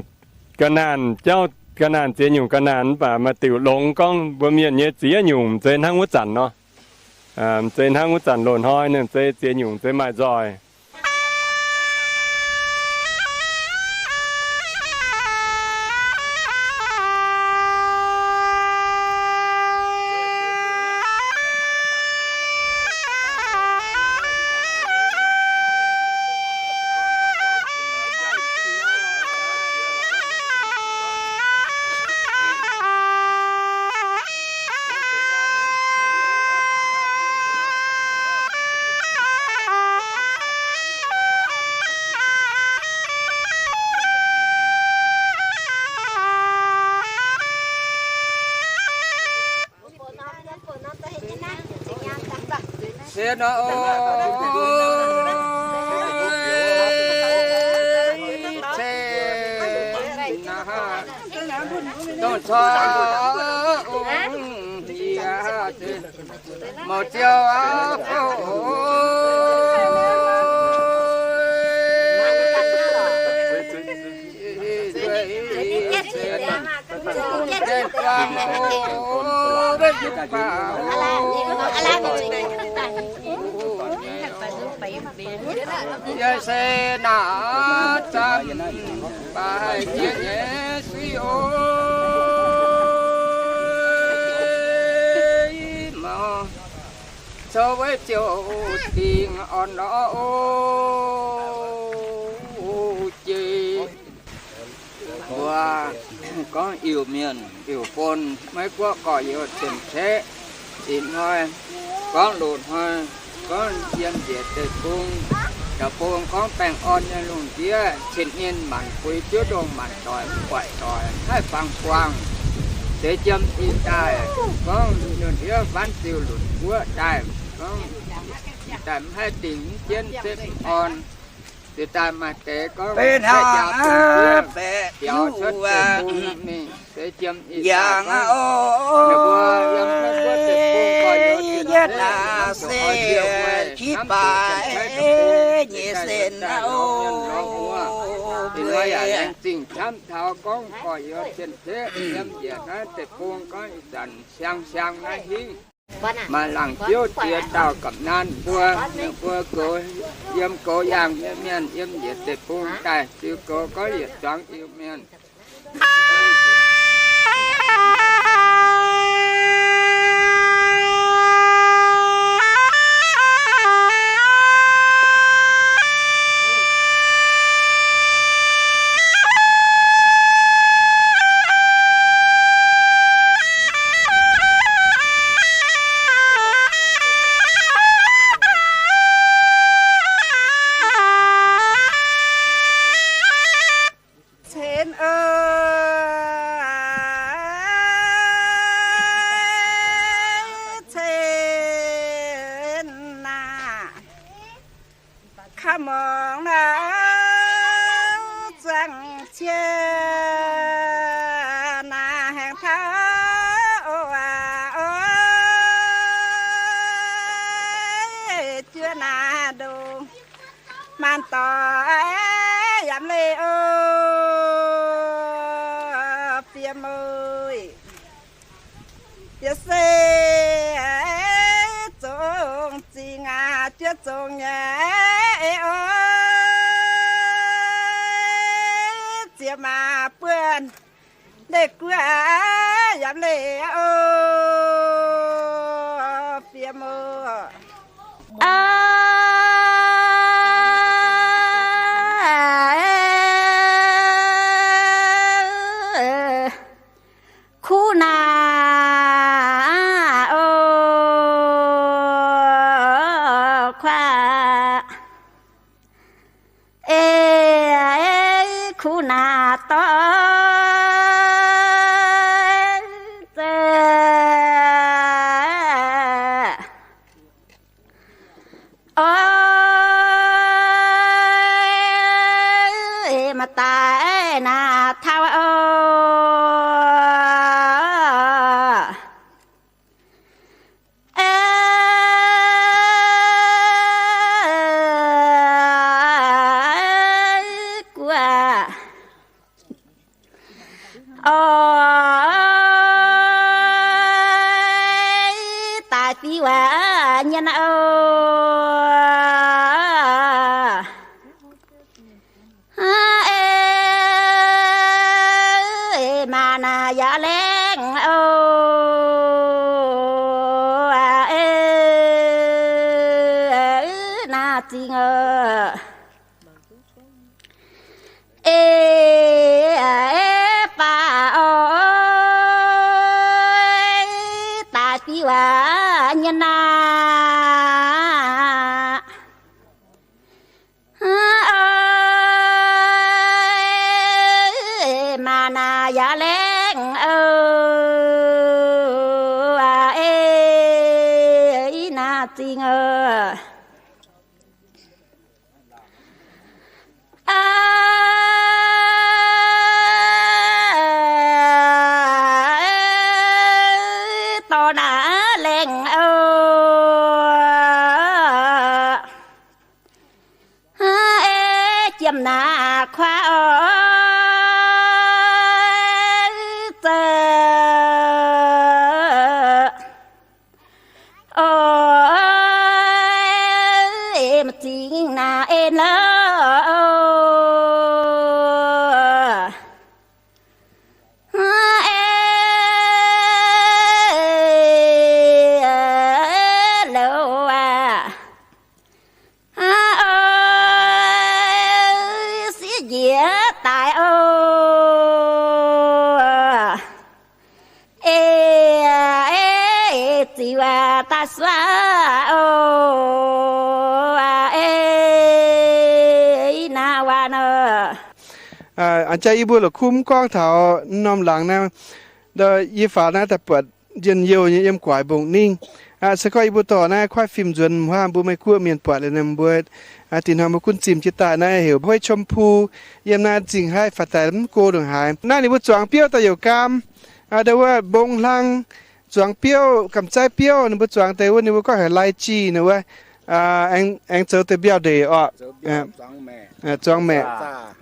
กระนานเจ้ากระนานเจียหยุ่งกระนานป่ามาติวลงก้องบะเมียนเนี่ยเจียหยุ่งเจนทั้งหัวจันเนาะเจนทั้งหัวจันโลนห้อยเนี่ยเจียหยุ่งเจไม้จอยเสียนะโอ้เชนะฮะต้นชอที่หมดเจ้าโอ้เด็กฟังโอ้เด็กฟังยายเสนาจำไปเยี่ยสิโอมอ cho với chiều tình on đó chi và có yêu miền yêu phồn mấy quốc có yêu tiền thế in thôi có lụt thôi có dân việt để phun đã phun có bèn on như luôn kia xin yên mặn quý chứa đồ mặn đòi quậy đòi hai phăng quang để châm y tai có những đứa bán tiêu lụt của tai có tại hai tình chiến xếp on thì ta mà để có bên họ bé tiểu xuất để phun này để châm y tai nhất là sẽ chỉ bài nhẹ sen thì nói là tình tham thảo con có yếu trên thế em việt nó để phun có dần sang nó hi mà làng chiếu chia tàu cầm nan vua cố yếm cố giang miền yếm việt để phun tài chiếu cố có liệt choáng yêu miền man tỏ dám lê ô phía môi phía xe trông chỉ ngà chưa trông nhé ô chia mà bươn để qua dám lê ô phía môi khu na ô khoa khu na to mà tại na thao tại vìว่าnhân mà na ya lên na tình tại vìว่าnhân mà na ya lên na tình to đã lên chấm na khoa em chính na em lỡ lâu ตาสวาโอเอนาวาเนอันใจอีบัวหลคุ้มกองเถาน้อมหลังนะโดยยีฝานะแต่เปิดเย็นเยียวเยี่ยมกวายบงนิ่งสกอยอีบัวต่อนะควายฟิล์มจวนว่าบัวไม่คั่วเมียนปวดเลยนะบัวตินหอมคุณจิมจิตตานะเหวพ่อยชมพูเยี่ยมนาจิงให้ฝัดแต่มันโกดงหายน่านี่บัวจวงเปี้ยวตะเหยวกามเดี๋ยวว่าบงลังจวงเปี้ยวกำใจเปี้ยวนี่บัวจวงแต่ว่านี่บัวก็เห็นลายจีนะว่าเอ็งเจอแต่เบี้ยวเดย์อ่ะจวงแม่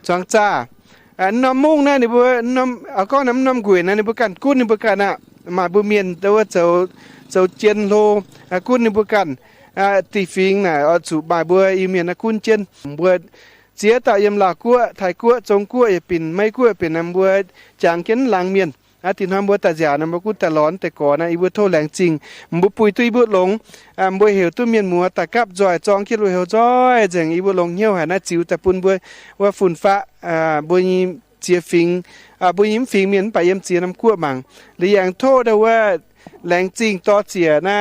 จวงจ้าน้ำมุ้งนะนี่บัวน้ำเอาก็น้ำกุยนะนี่บัวกันกุ้นนี่บัวกันอ่ะมาบัวเมียนแต่ว่าเจ้าเจียนโลกุ้นนี่บัวกันตีฟิงน่ะเอาสู่บายบัวอีเมียนกุ้นเจียนบัวเสียตายำลากัวไทยกัวจงกัวปิ่นไม่กัวเป็นน้ำบัวจางเก็นหลังเมียนตินหอมบัวตาจานะบัวกุ้นตะร้อนแต่ก่อนนะอีบัวโทแรงจริงบัวปุยตุยบัวหลงบัวเหวตุ้มเมียนมัวตะกับจอยจองคิดว่าเหวจอยจังอีบัวหลงเหี่ยวหาหน้าจิ๋วแต่ปุ่นบัวว่าฝุ่นฟ้าบัวยีเจียฟิงบุญยิ้มฟิงเมียนไปยิ้มเจียน้ำกั้วมังหรืออย่างโทษได้ว่าแรงจริงต่อเจียน่า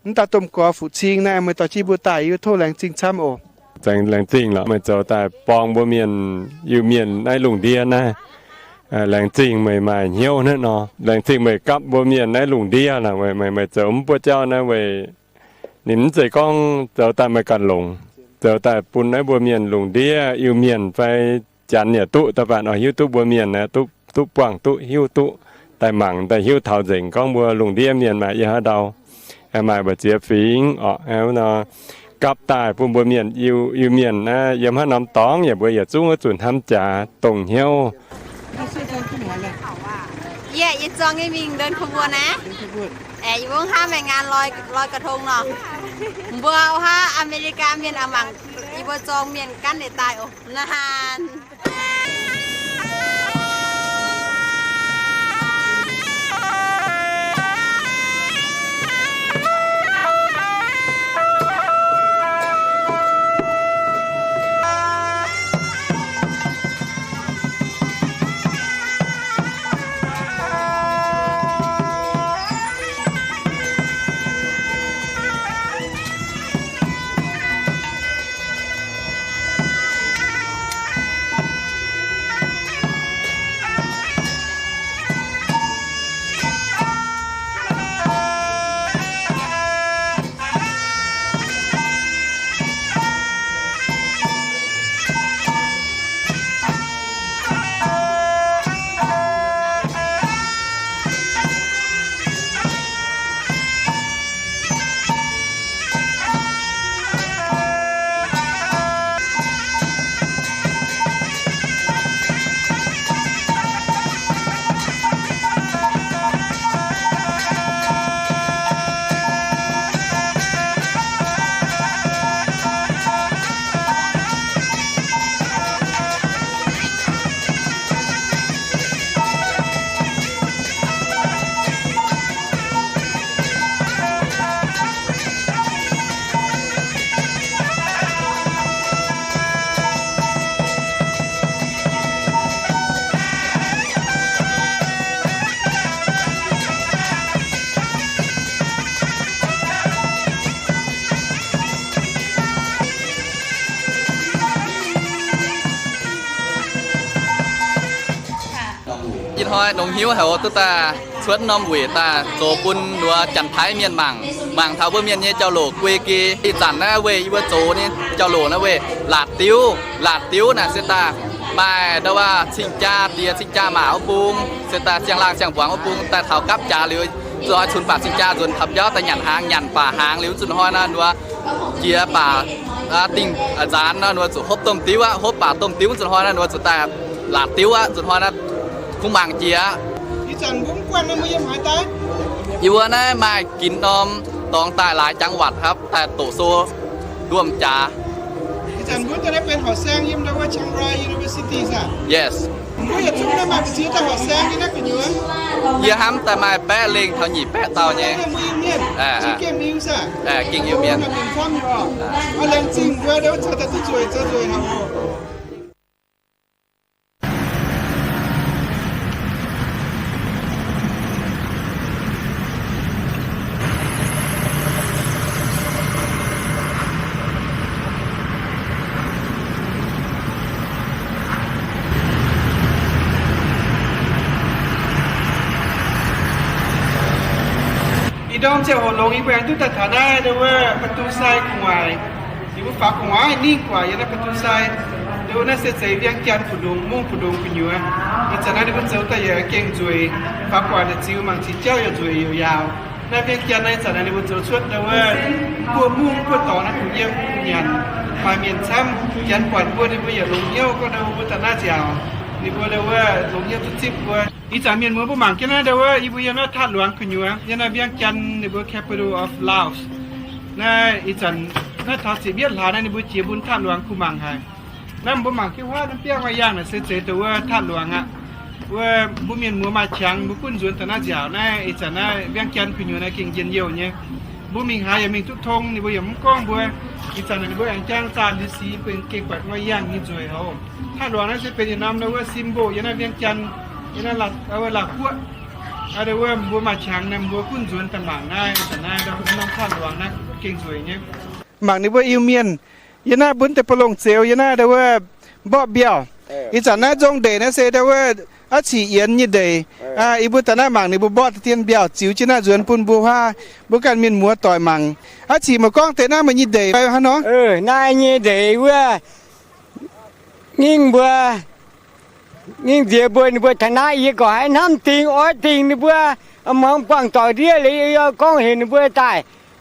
น้ำตาต้มกอฝูชิงน่าเมื่อต่อชีบัวตายอยู่โทษแรงจริงช้ำโอแรงจริงเหรอมันเจ้าแต่ปองบัวเมียนอยู่เมียนในหลงเดียนะแรงจริงไม่เหี้ยวนั่นเนาะแรงจริงไม่กับบัวเมียนในหลงเดียนะไม่เจ้าบัวเจ้านะเว้ยนินใจก้องเจ้าแต่ไม่กันหลงเจ้าแต่ปุ่นในบัวเมียนหลงเดียอยู่เมียนไปจันเนี่ยตุตะปานเอาหิ้วตุบัวเมียนนะตุปว่างตุหิ้วตุแต่หมั่งแต่หิ้วเท่าเจ๋งก้องบัวลุงเดียเมียนมาอีฮะเดามาบ่เจียฟิงเอาเนาะกับตายปุ่มบัวเมียนอยู่เมียนนะยามหาน้ำตองอย่าบัวอย่าจุ้งจุนทำจ่าตรงเหี้ยวอย่าจองให้มิงเดินขบวนนะอยู่วงห้าแม่งานลอยกระทงเนาะบัวฮะอเมริกาเมียนอามังอีบัวจองเมียนกันในตายโอ้นานthôi đồng hiếu hậu tức ta xuất nom quỷ ta tổ bún đua chăn thái miền mảng thảo bơ miền như châu lỗ quê kia thì chẳng na về như bơ chỗนี่châu lỗ na về lạt tiếu nè sẽ ta mà đâu à sinh cha mà áo bung sẽ ta chiang lang chiang quảng áo bung ta thảo cắp trà liu rồi chunป่าsinh cha rồi thập gió ta nhànป่าหางliu chun hoa na đua chiaป่าtinh dán na đua hốp tôm tiếu á hốpป่าtôm tiếu chun hoa na đua chun ta lạt tiếu á chun hoa na cũng bằng chiaอีจันผมกวนในมือยังหายตายอีวัวนะมากินนมตองตายหลายจังหวัดครับแต่โตโซร่วมจ่าอีจันผมจะได้เป็นหอแซงยิ้มได้ว่าเชียงราย University ซะ yes ผมอยากช่วยได้มาซื้อแต่หอแซงนี่นักเป็นอยู่เยอะห้ำแต่มาแปะเล็งเท่าหยีแปะเตาเนี่ยชื่อเกมนี้ซะกิ่งยูเมียนเป็นความอยู่เอาแรงจริงด้วยเดี๋ยวจะตัดช่วยครับ ดอมเจ้าหัวลงอีแหวงทุกฐานะเด้อว่าประตูทรายขวายอยู่ฝากขวายนิ่งกว่าอย่างนั้นประตูทรายเดี๋ยวน่าเสียใจเวียงจันทร์ผู้ดงมุ่งผู้ดงผู้อยู่อ่ะอีจากนั้นเดี๋ยวเจ้าแต่อย่าเก่งจุยฝากขวายเดี๋ยวจิ้วมังที่เจ้าอย่าจุยยาวๆน่าเวียงจันทร์ในจากนั้นเดี๋ยวเจ้าชดเด้อว่าพวกมุ่งพวกต่อนะผู้เยี่ยมผู้ยันมาเมียนซ้ำยันกวาดพวกที่พวกอย่าลงเยี่ยวก็เดี๋ยวพวกจะน่าเจียวนี่พวกเดี๋ยวว่าลงเยี่ยวทุกทิศพวกอีจากเมียนเมืองพวกหมังแค่นั้นเดี๋ยวว่าอีพวกยันน่าทัดหลวงผู้อยู่อ่ะยันน่าเวียงจันทร์ในพวก capital of Laos น่าอีจันน่าทอดสีเบียดหลาในบุจีบุญท่าหลวงคูมังไฮนั่นบุมังคิดว่าน้ำเปี้ยงมาย่างน่ะเสียตัวว่าท่าหลวงอ่ะว่าบุเมียนมัวมาชังบุคุ้นส่วนตนาเจ้าน่าอีจันน่าเวียงจันทร์ขึ้นอยู่ในเก่งเย็นเยี่ยวเนี่ยบุมิงหายยังมีทุกทงในบุยมก้องบัวอีจันในบุยอังจ้างจานดีสีเป็นเก่งปัดมาย่างนี่จอยเขาท่าหลวงนั่นจะเป็นน้ำนะว่าซิมโบยันน่าเวียงจันทร์ยันน่าหลักเอาหลักขั้วอะไรว่าบัวมาชังนั่นบัวคุ้นส่วนต่างๆน่าแต่น่าเราเป็นน้องท่าหลวงนะเก่งสวยเนี่ยหมักนี่ว่าอิวเมียนยันน่าบุญแต่ปลงเซลยันน่าแต่ว่าบ่เบี้ยวอีจันน่าจงเดนะเซแต่ว่าอาชีเอียนยี่เดอีบุตรน่าหมักนี่บุบ่เทียนเบี้ยวจิ๋วจีน่าจวนปุ่นบัวผ้าบุการมีนมัวต่อยหมังอาชีมาก้องแต่หน้ามันยี่เดไปฮะน้องนายยี่เดว่ายิ่งบัวยิ่งเสียบัวนี่บัวชนะอีกก็ให้น้ำติงอ้อยติงนี่บัวมองปังต่อเรียเลยก้องเห็นนี่บัวตาย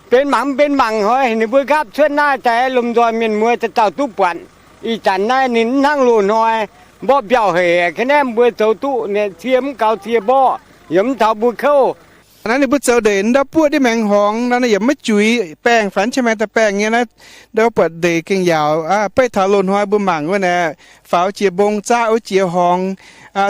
เป็นหมังเฮ้ยนี่บัวครับช่วยหน้าแต่ลมดอนมีนมัวจะเจ้าทุกวันอีจันนายนินนั่งหลุนหอยบ่เบี้ยวเหยแค่นั้นบัวเจ้าตู้เนี่ยเทียมเก่าเทียบ่ยมเท่าบัวเข้านั้นนี่บุเจ้าเด่นดาวปวดที่แมงหองนั่นอย่าไม่จุยแป้งฝันใช่ไหมแต่แป้งเงี้ยนะดาวเปิดเดเก่งยาวไปถาลนหอยบุหมังว่าเนี่ยฝาวเจียบงจ้าเอาเจียหอง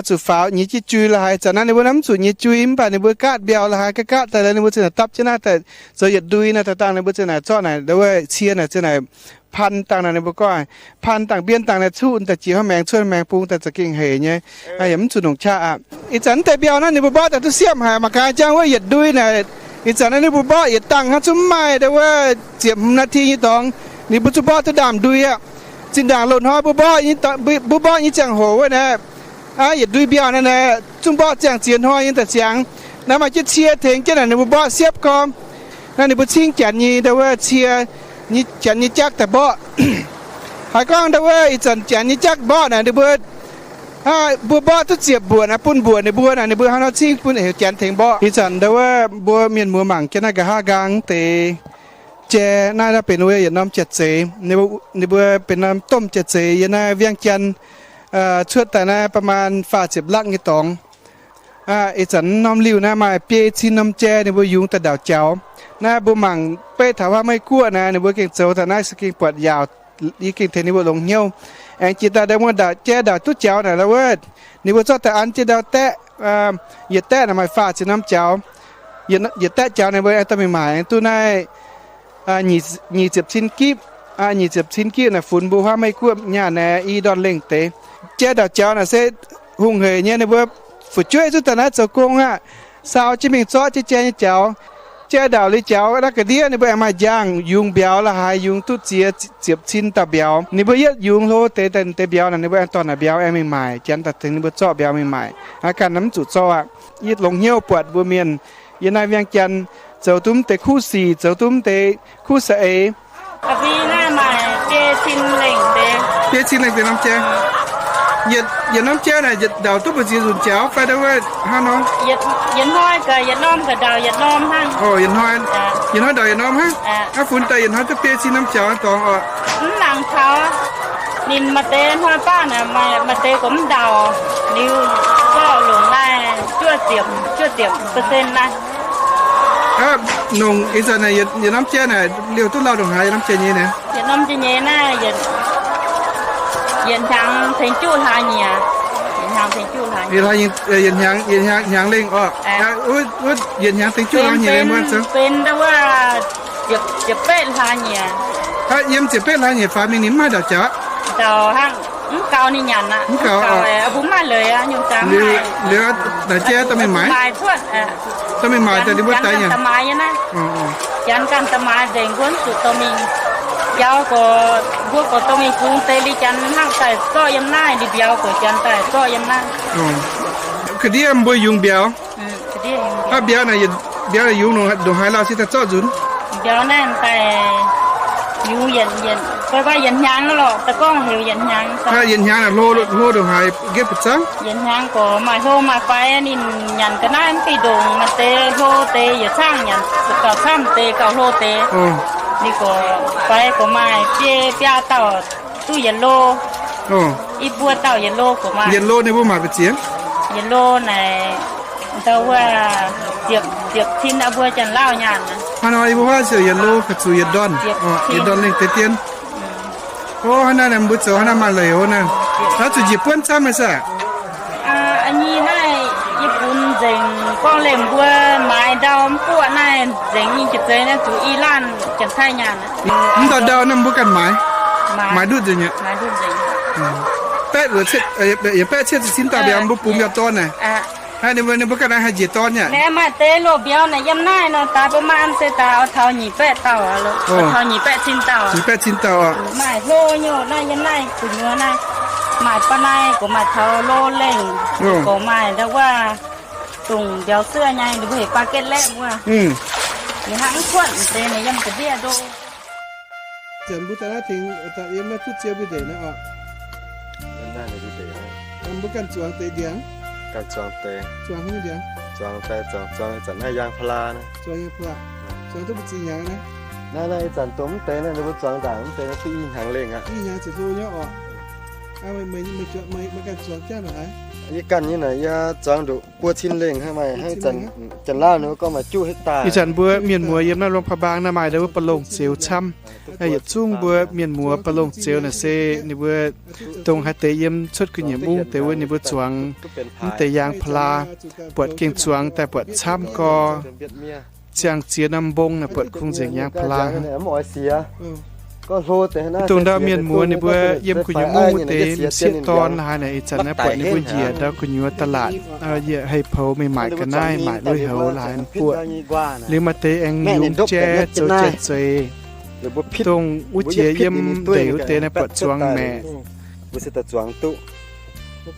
สุดฝาวยี่จีจุยละหายจากนั้นในบุน้ำสุดยี่จุยมป่ะในบุกาดเบียวละหายก็กาดแต่ในบุเจ้าตับเจ้าหน้าแต่เสียดดุยนะแต่ต่างในบุเจ้าหน้าจ้อไหนเดี๋ยวเชียนะเจ้าไหนพันต่างในบุก้อยพันต่างเบี้ยนต่างในทุ่นแต่จีเขาแมงช่วยแมงปุงแต่จะเก่งเหยเนี่ยอย่ามันสุดหนงชาอีจันแต่เบียวนั่นในบุบ้าแต่ตุเสียมหายมากายจ้างว่าหยัดดุยนะอีจันนั่นในบุบ้าหยัดตังฮัจุ่มไม่แต่ว่าเจียมนาทียี่ตองนี่บุจุบ้าจะดามดุยจินด่างหล่นหอยบุบ้ายี่ตองบุบ้ายี่จังโหวนะหยัดดุยเบียวนั่นนะจุ่มบ้าจังเจียนหอยยี่แต่เสียงนั่นมาจะเชียร์เถงเจ้าหน้าในบุบ้าเสียบกอมนั่นในบุชิงจันยี่แต่ว่าเชียร์นี่จันนี่จักแต่บ่หายกล้องได้เว้ยจันนี่จักบ่น่ะเด้อเบิดบัวบ่ทุเสียบบัวนะปุ่นบัวในบัวน่ะในบัวเฮาเนาะซิงปุ่นเฮจันเถงบ่อีจันได้ว่าบัวเมียนมัวหมังแค่นั้นก็5กลางเตแจน่าจะเป็นเว้ยน้ำ7เสในบัวเป็นน้ำต้ม7เสยน่าเวียงจันช่วยแต่น่ะประมาณฝา10ลักนี่ตองอีจันน้ำลิ้วนะมาเปียชิน้ำแจในบัวยุงแต่ดาวเจ้าน่าบัวหมังเป้ถามว่าไม่กลัวนะในบัวเก่งเจ้าแต่น่าสกิงปวดยาวอีเก่งเทนในบัวลงเหี่ยวแองจิตาได้ว่าดาวแจดาวตุ้เจ้าน่ะแล้วเว้ยในบัวชอบแต่อันเจดาวแตะเหยียดแตะน่ะมาฝาชิน้ำเจ้าเหยียดแตะเจ้าในบัวไอ้ตัวใหม่ๆตัวนายหนีเจ็บชิ้นกีบหนีเจ็บชิ้นกีบน่ะฝุ่นบัวว่าไม่กลัวเนี่ยนะอีดอนเล่งเตะแจดาวเจ้าน่ะเสหุ่งเหยเนี่ยในบัวฝึกช่วยสุดแต่นั้นเจ้ากงสาวจิมิงซ้อเจเจ้าเจ้าดาวเลยเจ้าแล้วก็เดียนี่เบอมาย่างยุงเบียวละหายยุงตุเจียเจ็บชิ้นตาเบียวนี่เบอเยอะยุงโลเตเบียวนั่นนี่เบอตอนน่ะเบียวไม่ใหม่จันตัดถึงนี่เบอซ้อเบียวไม่ใหม่อาการน้ำจุดซ้อยืดลงเหี่ยวปวดบัวเมียนยันนายเวียงจันเจ้าตุ้มเตคู่สี่เจ้าตุ้มเตคู่เสเอกะพี่หน้าใหม่เปียชินเหล่งเตเปียชินเหล่งเตน้ำเจ้nhiệt năm chơi này nhiệt đào tốt bữa gì dùng chéo phải đâu vậy ha nó nhiệt hoi cả nhiệt nom cả đào nhiệt nom ha nhiệt hoi đào nhiệt nom ha á phun tay nhiệt hoi tất bia xin năm chéo toàn nặng tháo nhìn mặt tê hoa pa này mặt tê cũng đào nhiều có luồng này chưa tiệm percent này nông ý giờ này nhiệt năm chơi này liều tốt lao đồng hai năm chơi như này nhiệt năm chơi như này yên hàng thành chu là nhỉ yên hàng thành chu là nhỉ yên hàng lên yên hàng thành chu là nhỉ em muốn sao bên đâu là chụp bết là nhỉ em chụp bết là nhỉ phải mình nín mai đào chả đào hang cao ni nhàn á cao bún mai lời á nhung trắng lừa đào che tao mình mãi tao mình mãi tao đi bắt tay nhỉ tao mãi nhá chán can tao mãi để cuốn tụi tao mình giáo của vua của tôi mình cũng tây đi chăn hàng tại so yếm nai đi béo của chăn tại so yếm nai cái đi em bơi dùng béo cái đi béo này เดี๋ยวอยู่หนูดูให้เราสิตะเจ้าจุน เดี๋ยวนั่นแต่อยู่เย็นไปว่าเย็นยังแล้วหรอกแต่ก็หิวเย็นยัง ถ้าเย็นยางน่ะโลดูให้เก็บปัจจัง เย็นยังก็มาโทมาไปนี่ยันก็นั่นไปดงมันเตโทเตอย่าช่างยันก็ข้ามเตก็โทเตนี่ก็ไปก็มาเปียเต่าตู้เย็นโลอีบัวเต่าเย็นโลก็มาเย็นโลในบ่มาไปเจียง เย็นโลในแต่ว่าเจียบทิ้นอาบัวจันเล่าหยานนะ ฮานอยบ่ว่าเสียเย็นโลกับสู่เย็นดอนเย็นดอนเล็กเตียนโอ้ฮานาน่ะบ่เจอฮานามาเลยโอ้นะถ้าจะญี่ปุ่นซ้ำมั้ยซะอันนี้ได้ญี่ปุ่นเจ๋งก็เล่มบัวไม้ดาวพวกนั่นเจ๋งนี่จะเจอนะสู่อิหร่านจันไทยหยานนะมันดาวนั่นบ่กันหมายดูดจังเนี่ยหมายดูดจังแปะหรือเช็ดอย่าแปะเช็ดสินตาเบียมบ่ปุ่มยาต้นน่ะให้ในวันนี้บ่กันให้จิต้นเนี่ยแม่มาเตโลเบียวน่ะยำน้ายเนาะตาประมาณเสตาเอาเท้าหนีแปะเต่าอ่ะลูกเอาเท้าหนีแปะชินเต่าหนีแปะชินเต่าอ่ะหมายโลโยน่ายำน้ายกุญัวนายหมายปะนายก็หมายเท้าโลเล่งก็หมายแล้วว่าตุงเดี๋ยวเสื้อใหญ่หรือบ่เห็นปาเก็ตแลกว่าอย่าหังควนเตเนี่ยยำกระเดียโดเจันบุตรทิ้งตาเอ็มมาทุเจียบิเดนะอ่ะนั่นเลยบิเดนะบุกันจวงเตเดียงการจวงเตจวงให้เดียงจวงเตจวงจันให้ยางพลานะจวงยางพลาจวงต้องเป็นจริงอย่างนะนั่นจันต้มเตนะหรือว่าจวงด่างเตนะที่หางเล่งอ่ะที่ยางจะดูเนาะอ่ะเอาไม่จวงไม่กันจวงแค่ไหนยี่กันนี่ไหนยาจวงดูปัวชินเล่งให้ไหมให้จันล่าเนื้อก็มาจู้ให้ตาอีจันบัวเมียนมัวเยี่ยมน่าลงพบางน่าหมายได้ว่าปลงเสียวช้ำไอ้หยดชุ่งบัวเมียนมัวปลงเสียวน่ะเซนี่บัวตรงให้เตยมชดขึ้นอย่างมุ่งแต่ว่านี่บัวจวงนี่แต่ยางพลาปวดเก่งจวงแต่ปวดช้ำก็เจียงเจียน้ำบงน่ะปวดคงเสียงยางพลาตรงดาวเมียนมัวนี่บัวเยี่ยมคุณยมุ่งเตมเสียตอนหาในจันนะปวดนี่บัวเหยียดดาวคุณยัวตลาดเหยียให้เผาไม่หมายกันได้หมายด้วยเหาหลายปวดหรือมาเตเองยุ่งแจ๊โจเจเจตรงอุเจียเยี่ยมเต๋อเตในปวดจวงแม่บุษตจวงตุ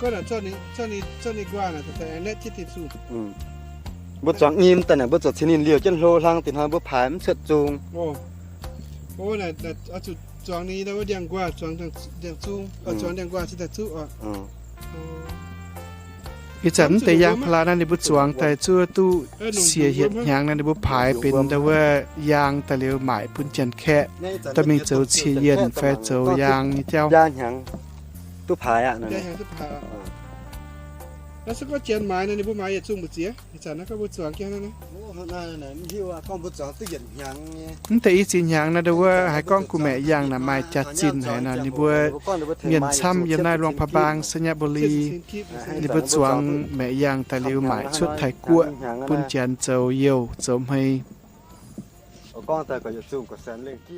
ก็น่ะช่วงนี้กว่าน่ะแต่เน็ตที่ติดสูบุจวงงิมแต่น่ะบุจชนินเลียวจนโลลังติหาบุผายมันเสดจูงโอ้น่ะเอาจุดจวงนี้แล้วว่าเดียงกว่าจวงทางเดียงสูงจวงเดียงกว่าสิแต่สู้อ่ะอีจันแต่ยางพลานั้นในบุจวงแต่ชั่วตู้เสียเหตุยางนั้นในบุผายเป็นแต่ว่ายางแต่เลี้ยวหมายพุ่นจันแค่แต่มีเจ้าเชียเย็นแฟเจ้ายางนี่เจ้ายางหยังตู้ผายอ่ะนั่นแล้วสักก็เจียนหมายในบุหมายอย่าจุ่มบุเสียอีจันนั้นก็บุจวงแค่นั้นนะโอ้นั่นน่ะมันที่ว่าก้องบุจวงตู้เย็นหยังนี่แต่อีจินยางนะเด้อว่าให้ก้องกูแม่ยางน่ะหมายจัดจินให้น่ะนี่บัวเมียนซ้ำยังนายหลวงพระบางสัญญาบุรีนี่บุจวงแม่ยางแต่เลี้ยวหมายชุดไทยกัวปุ่นจันเจ้าเยี่ยวจมให้ก้องแต่ก็อย่าจุ่มก็แสนเล่งที่